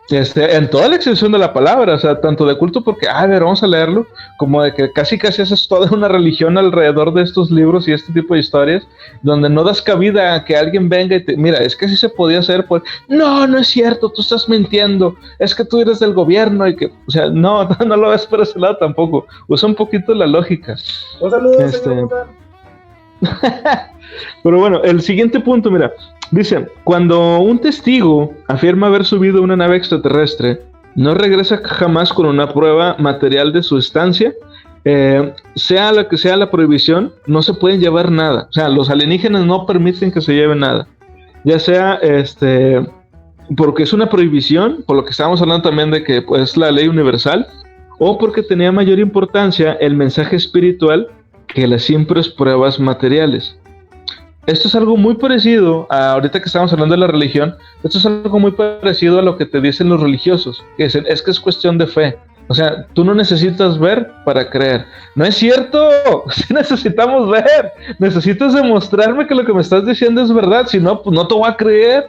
En toda la extensión de la palabra, o sea, tanto de culto porque, a ver, vamos a leerlo, como de que casi haces toda una religión alrededor de estos libros y este tipo de historias, donde no das cabida a que alguien venga y te, mira, es que sí se podía hacer, pues, no es cierto, tú estás mintiendo, es que tú eres del gobierno y que, o sea, no lo ves por ese lado tampoco, usa un poquito la lógica. Un saludo, señor. Pero bueno, el siguiente punto, mira, dice, cuando un testigo afirma haber subido una nave extraterrestre, no regresa jamás con una prueba material de su estancia, sea la que sea la prohibición, no se pueden llevar nada. O sea, los alienígenas no permiten que se lleve nada. Ya sea, porque es una prohibición, por lo que estábamos hablando también de que pues, es la ley universal, o porque tenía mayor importancia el mensaje espiritual que las simples pruebas materiales. Esto es algo muy parecido a, ahorita que estamos hablando de la religión, esto es algo muy parecido a lo que te dicen los religiosos, que dicen, es que es cuestión de fe. O sea, tú no necesitas ver para creer. No es cierto, sí necesitamos ver. Necesitas demostrarme que lo que me estás diciendo es verdad, si no, pues no te voy a creer.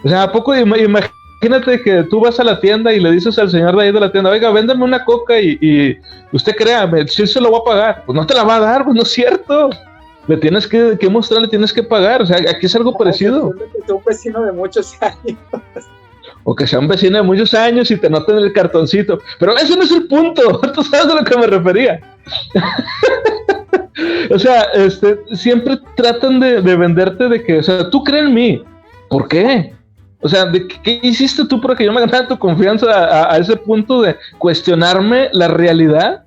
O sea, ¿a poco imagínate que tú vas a la tienda y le dices al señor de ahí de la tienda, oiga, véndame una coca y usted créame, si se lo va a pagar? Pues no te la va a dar, pues no es cierto. Le tienes que mostrar, le tienes que pagar. O sea, aquí es algo parecido. Que sea un vecino de muchos años. O que sea un vecino de muchos años y te noten el cartoncito. Pero ese no es el punto. Tú sabes a lo que me refería. O sea, siempre tratan de venderte de que, o sea, tú crees en mí. ¿Por qué? O sea, ¿qué hiciste tú para que yo me ganara tu confianza a ese punto de cuestionarme la realidad?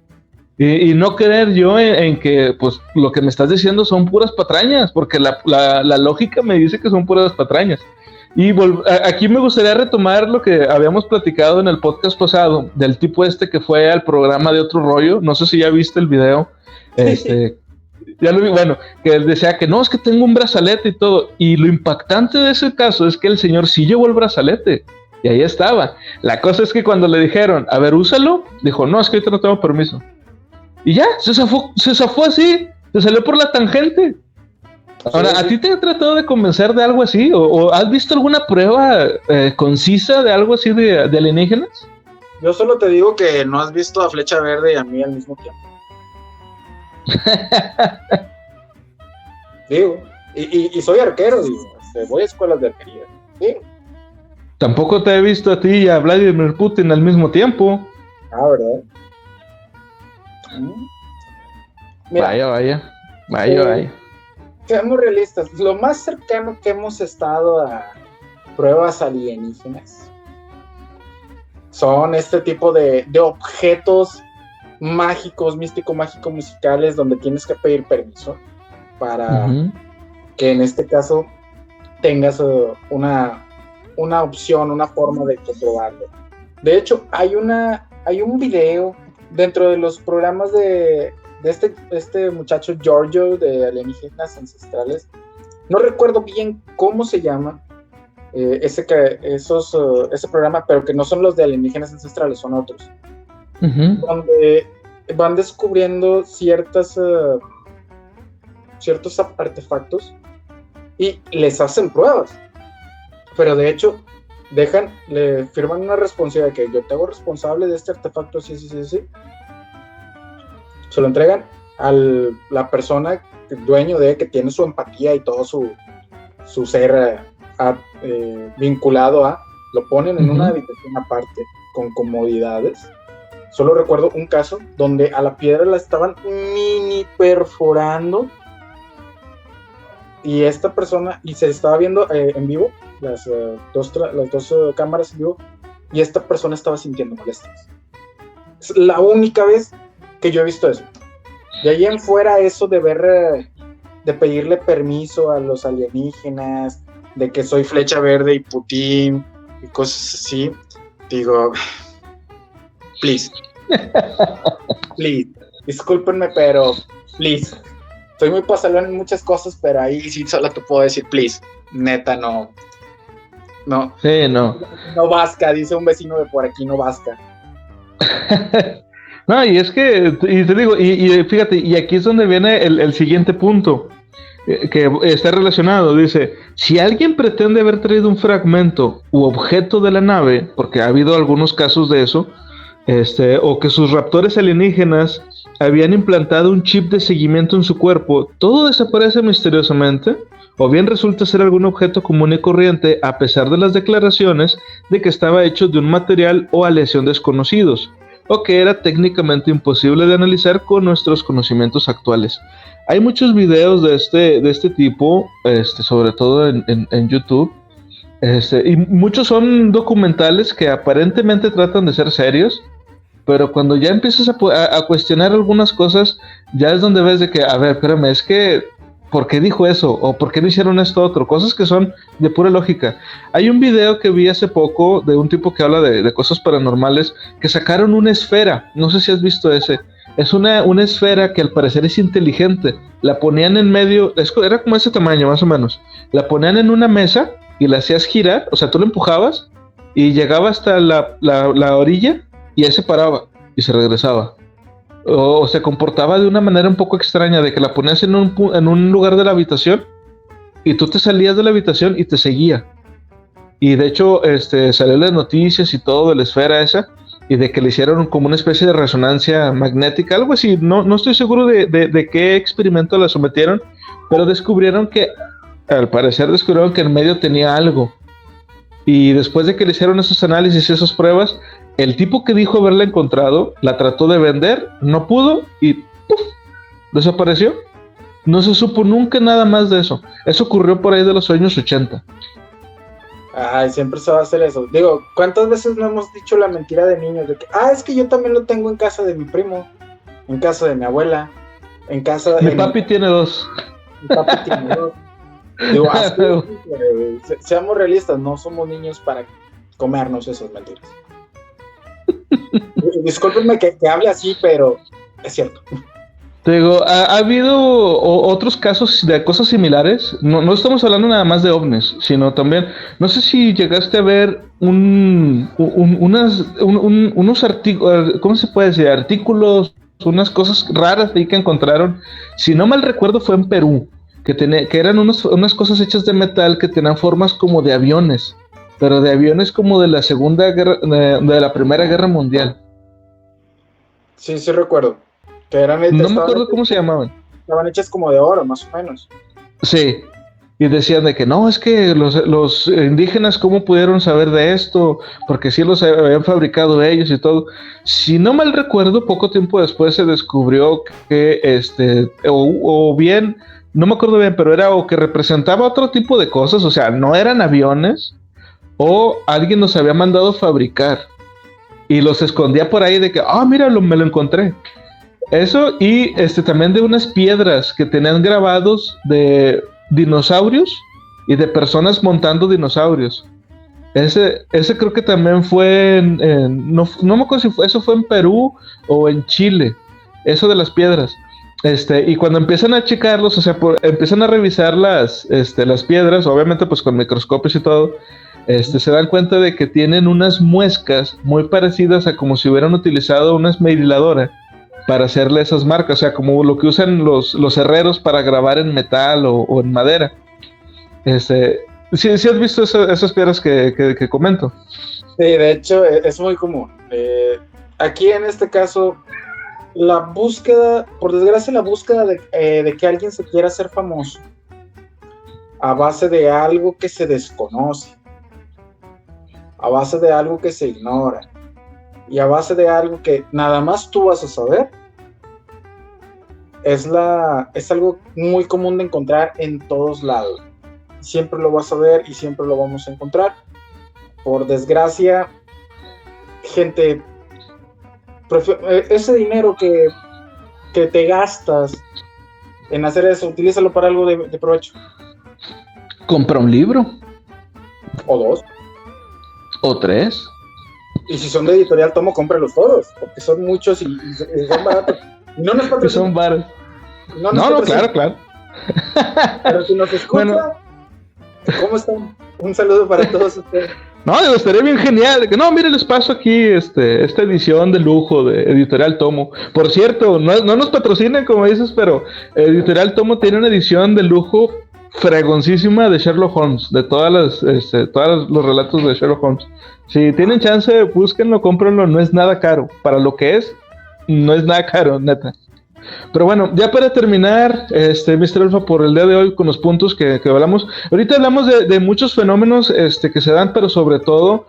Y no creer yo en que pues lo que me estás diciendo son puras patrañas, porque la lógica me dice que son puras patrañas. Y aquí me gustaría retomar lo que habíamos platicado en el podcast pasado, del tipo que fue al programa de Otro Rollo, no sé si ya viste el video, ya lo vi, bueno, que él decía que no, es que tengo un brazalete y todo, y lo impactante de ese caso es que el señor sí llevó el brazalete, y ahí estaba. La cosa es que cuando le dijeron, a ver, úsalo, dijo, no, es que ahorita no tengo permiso. Y ya, se zafó así, se salió por la tangente. Ahora, ¿a ti te han tratado de convencer de algo así? ¿O has visto alguna prueba concisa de algo así de alienígenas? Yo solo te digo que no has visto a Flecha Verde y a mí al mismo tiempo. Digo, y soy arquero, digo, voy a escuelas de arquería. ¿Sí? Tampoco te he visto a ti y a Vladimir Putin al mismo tiempo. Ah, ¿verdad? Mira, vaya. Seamos realistas, lo más cercano que hemos estado a pruebas alienígenas son este tipo de objetos mágicos, místico-mágico musicales donde tienes que pedir permiso para que en este caso tengas una opción, una forma de comprobarlo. De hecho, hay un video dentro de los programas de este muchacho Giorgio de Alienígenas Ancestrales. No recuerdo bien cómo se llama ese programa, pero que no son los de Alienígenas Ancestrales, son otros. Donde van descubriendo ciertos artefactos y les hacen pruebas. Pero de hecho, le firman una responsabilidad que yo te hago responsable de este artefacto, sí. Se lo entregan a la persona, el dueño que tiene su empatía y todo su ser vinculado a, lo ponen en una habitación aparte, con comodidades. Solo recuerdo un caso donde a la piedra la estaban mini perforando y esta persona, y se estaba viendo en vivo, las dos cámaras en vivo, y esta persona estaba sintiendo molestias. Es la única vez que yo he visto eso. De ahí en fuera, eso de ver, de pedirle permiso a los alienígenas, de que soy Flecha Verde y Putin, y cosas así, digo, please, discúlpenme, pero please, soy muy pasalón en muchas cosas, pero ahí sí solo te puedo decir please, neta, no. Sí, no. No vasca, dice un vecino de por aquí, no vasca. No, y es que, y te digo, y fíjate, y aquí es donde viene el siguiente punto, que está relacionado. Dice, si alguien pretende haber traído un fragmento u objeto de la nave, porque ha habido algunos casos de eso, o que sus raptores alienígenas habían implantado un chip de seguimiento en su cuerpo, todo desaparece misteriosamente, o bien resulta ser algún objeto común y corriente a pesar de las declaraciones de que estaba hecho de un material o aleación desconocidos, o que era técnicamente imposible de analizar con nuestros conocimientos actuales. Hay muchos videos de este tipo, sobre todo en YouTube, y muchos son documentales que aparentemente tratan de ser serios, pero cuando ya empiezas a cuestionar algunas cosas, ya es donde ves de que, a ver, espérame, es que, ¿por qué dijo eso? ¿O por qué no hicieron esto otro? Cosas que son de pura lógica. Hay un video que vi hace poco de un tipo que habla de cosas paranormales, que sacaron una esfera, no sé si has visto ese. Es una esfera que al parecer es inteligente. La ponían en medio, era como ese tamaño más o menos. La ponían en una mesa y la hacías girar, o sea, tú la empujabas y llegaba hasta la orilla y ahí se paraba y se regresaba. O se comportaba de una manera un poco extraña, de que la ponías en un lugar de la habitación y tú te salías de la habitación y te seguía. Y de hecho, salió en las noticias y todo de la esfera esa, y de que le hicieron como una especie de resonancia magnética, algo así. No estoy seguro de qué experimento la sometieron, pero al parecer descubrieron que en medio tenía algo. Y después de que le hicieron esos análisis y esas pruebas, el tipo que dijo haberla encontrado, la trató de vender, no pudo y ¡puf!, desapareció. No se supo nunca nada más de eso. Eso ocurrió por ahí de los años 80. Ay, siempre se va a hacer eso. Digo, ¿cuántas veces no hemos dicho la mentira de niños? De que, es que yo también lo tengo en casa de mi primo, en casa de mi abuela, en casa de... Mi papi tiene dos. Mi papi tiene dos. Digo, seamos realistas, no somos niños para comernos esas mentiras. Discúlpenme que hable así, pero es cierto. Te digo, ha habido otros casos de cosas similares. No estamos hablando nada más de ovnis, sino también, no sé si llegaste a ver unos artículos, ¿cómo se puede decir? Artículos, unas cosas raras ahí que encontraron. Si no mal recuerdo, fue en Perú, que eran unas cosas hechas de metal que tenían formas como de aviones, pero de aviones como de la de la Primera Guerra Mundial. Sí recuerdo. Que eran, no me acuerdo cómo se llamaban. Estaban hechas como de oro, más o menos. Sí, y decían de que no, es que los indígenas, ¿cómo pudieron saber de esto? Porque sí los habían fabricado ellos y todo. Si no mal recuerdo, poco tiempo después se descubrió que o bien, no me acuerdo bien, pero era o que representaba otro tipo de cosas, o sea, no eran aviones, o alguien los había mandado fabricar y los escondía por ahí de que, mira, me lo encontré. Eso, y también de unas piedras que tenían grabados de dinosaurios y de personas montando dinosaurios. Ese creo que también fue no me acuerdo si eso fue en Perú o en Chile, eso de las piedras. Y cuando empiezan a checarlos, o sea, empiezan a revisar las piedras, obviamente pues con microscopios y todo, se dan cuenta de que tienen unas muescas muy parecidas a como si hubieran utilizado una esmeriladora para hacerle esas marcas, o sea, como lo que usan los herreros para grabar en metal o en madera. ¿Sí has visto esas piedras que comento? Sí, de hecho, es muy común. Aquí en este caso, la búsqueda, por desgracia, de que alguien se quiera hacer famoso a base de algo que se desconoce, a base de algo que se ignora, y a base de algo que nada más tú vas a saber, es algo muy común de encontrar en todos lados. Siempre lo vas a ver y siempre lo vamos a encontrar. Por desgracia, gente, ese dinero que que te gastas en hacer eso, utilízalo para algo de provecho. Compra un libro. O 2. O 3. Y si son de Editorial Tomo, cómpralos todos, porque son muchos y son baratos. Y no nos patrocinan. Son baratos. No, claro. Pero si nos escucha, bueno. ¿Cómo están? Un saludo para todos ustedes. No, estaría bien genial. No, mire, les paso aquí esta edición de lujo de Editorial Tomo. Por cierto, no nos patrocinan, como dices, pero Editorial Tomo tiene una edición de lujo fregoncísima de Sherlock Holmes, de todos los relatos de Sherlock Holmes. Si tienen chance, búsquenlo, cómprenlo, no es nada caro. Para lo que es, no es nada caro, neta. Pero bueno, ya para terminar, Mr. Alfa, por el día de hoy con los puntos que hablamos. Ahorita hablamos de muchos fenómenos que se dan, pero sobre todo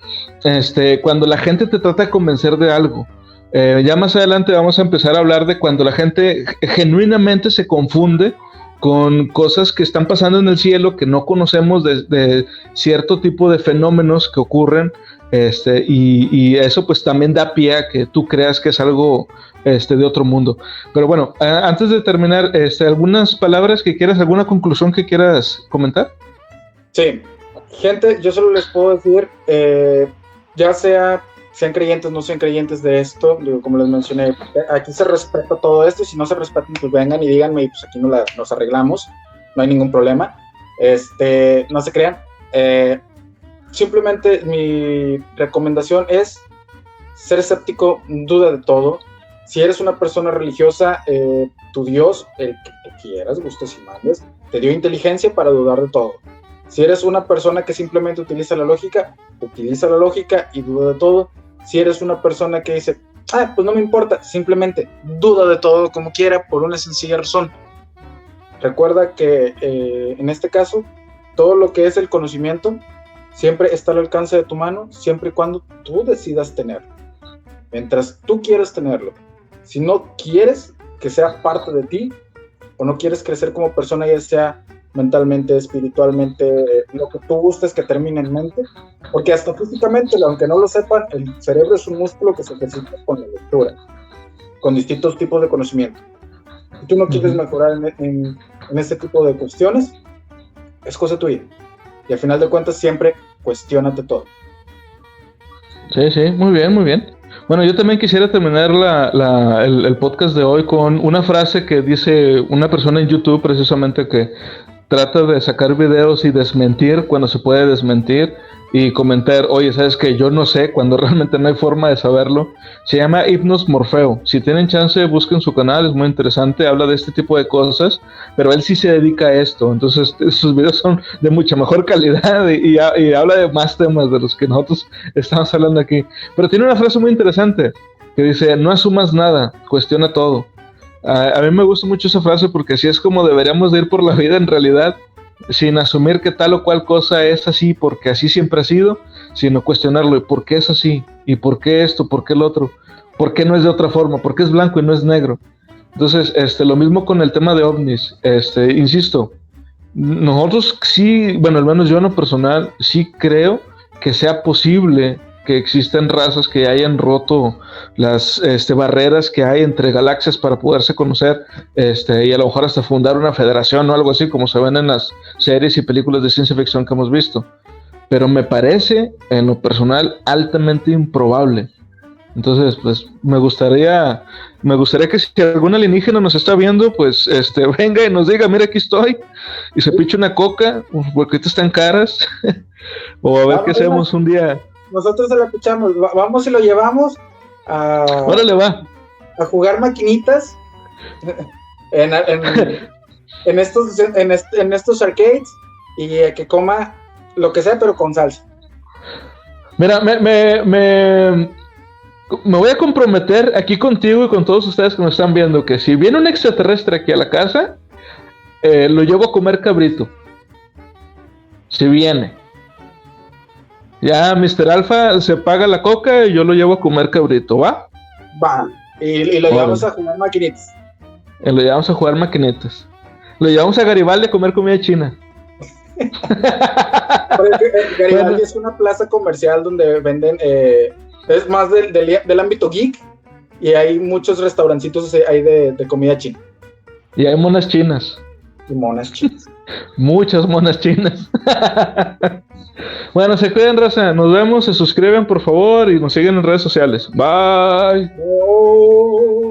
cuando la gente te trata de convencer de algo. Ya más adelante vamos a empezar a hablar de cuando la gente genuinamente se confunde con cosas que están pasando en el cielo que no conocemos de cierto tipo de fenómenos que ocurren, y eso pues también da pie a que tú creas que es algo de otro mundo. Pero bueno, antes de terminar, algunas palabras que quieras, alguna conclusión que quieras comentar. Sí, gente, yo solo les puedo decir, ya sean creyentes, no sean creyentes de esto, digo, como les mencioné, aquí se respeta todo esto, y si no se respetan, pues vengan y díganme, y pues aquí nos arreglamos, no hay ningún problema, no se crean, simplemente mi recomendación es ser escéptico, duda de todo. Si eres una persona religiosa, tu Dios, el que quieras, gustes y mandes, te dio inteligencia para dudar de todo. Si eres una persona que simplemente utiliza la lógica y duda de todo. Si eres una persona que dice, pues no me importa, simplemente duda de todo como quiera por una sencilla razón. Recuerda que en este caso, todo lo que es el conocimiento siempre está al alcance de tu mano, siempre y cuando tú decidas tenerlo. Mientras tú quieras tenerlo. Si no quieres que sea parte de ti, o no quieres crecer como persona, ya sea mentalmente, espiritualmente, lo que tú gustes que termine en mente, porque hasta físicamente, aunque no lo sepan, el cerebro es un músculo que se ejercita con la lectura, con distintos tipos de conocimiento. Si tú no quieres mejorar en este tipo de cuestiones, es cosa tuya. Y al final de cuentas, siempre cuestiónate todo. Sí, muy bien. Bueno, yo también quisiera terminar el podcast de hoy con una frase que dice una persona en YouTube, precisamente, que trata de sacar videos y desmentir cuando se puede desmentir, y comentar, oye, ¿sabes qué? Yo no sé, cuando realmente no hay forma de saberlo. Se llama Hypnos Morfeo. Si tienen chance, busquen su canal, es muy interesante, habla de este tipo de cosas, pero él sí se dedica a esto, entonces sus videos son de mucha mejor calidad y habla de más temas de los que nosotros estamos hablando aquí. Pero tiene una frase muy interesante que dice, no asumas nada, cuestiona todo. A mí me gusta mucho esa frase porque así es como deberíamos de ir por la vida en realidad, sin asumir que tal o cual cosa es así porque así siempre ha sido, sino cuestionarlo, ¿y por qué es así? ¿Y por qué esto? ¿Por qué el otro? ¿Por qué no es de otra forma? ¿Por qué es blanco y no es negro? Entonces, lo mismo con el tema de ovnis, insisto, nosotros sí, bueno, al menos yo en lo personal, sí creo que sea posible que existan razas que hayan roto las barreras que hay entre galaxias para poderse conocer, y a lo mejor hasta fundar una federación o algo así, como se ven en las series y películas de ciencia ficción que hemos visto. Pero me parece, en lo personal, altamente improbable. Entonces, pues, me gustaría que si algún alienígena nos está viendo, pues, venga y nos diga, mira, aquí estoy, y se piche una coca, porque ahorita están caras, o a ver qué hacemos un día. Nosotros se la pichamos, vamos y lo llevamos a... Órale, va. A jugar maquinitas en estos arcades, y que coma lo que sea, pero con salsa. Mira, me voy a comprometer aquí contigo y con todos ustedes que nos están viendo, que si viene un extraterrestre aquí a la casa, lo llevo a comer cabrito. Si viene. Ya Mr. Alfa se paga la coca y yo lo llevo a comer cabrito, ¿va? Va. Y lo llevamos a jugar maquinitas. Lo llevamos a jugar maquinitas. Lo llevamos a Garibaldi a comer comida china. Garibaldi es una plaza comercial donde venden, es más del ámbito geek, Y hay muchos restaurancitos ahí de comida china. Y hay monas chinas. Y monas chinas. Muchas monas chinas. Bueno, se cuidan, raza. Nos vemos, se suscriben por favor y nos siguen en redes sociales. Bye. Oh.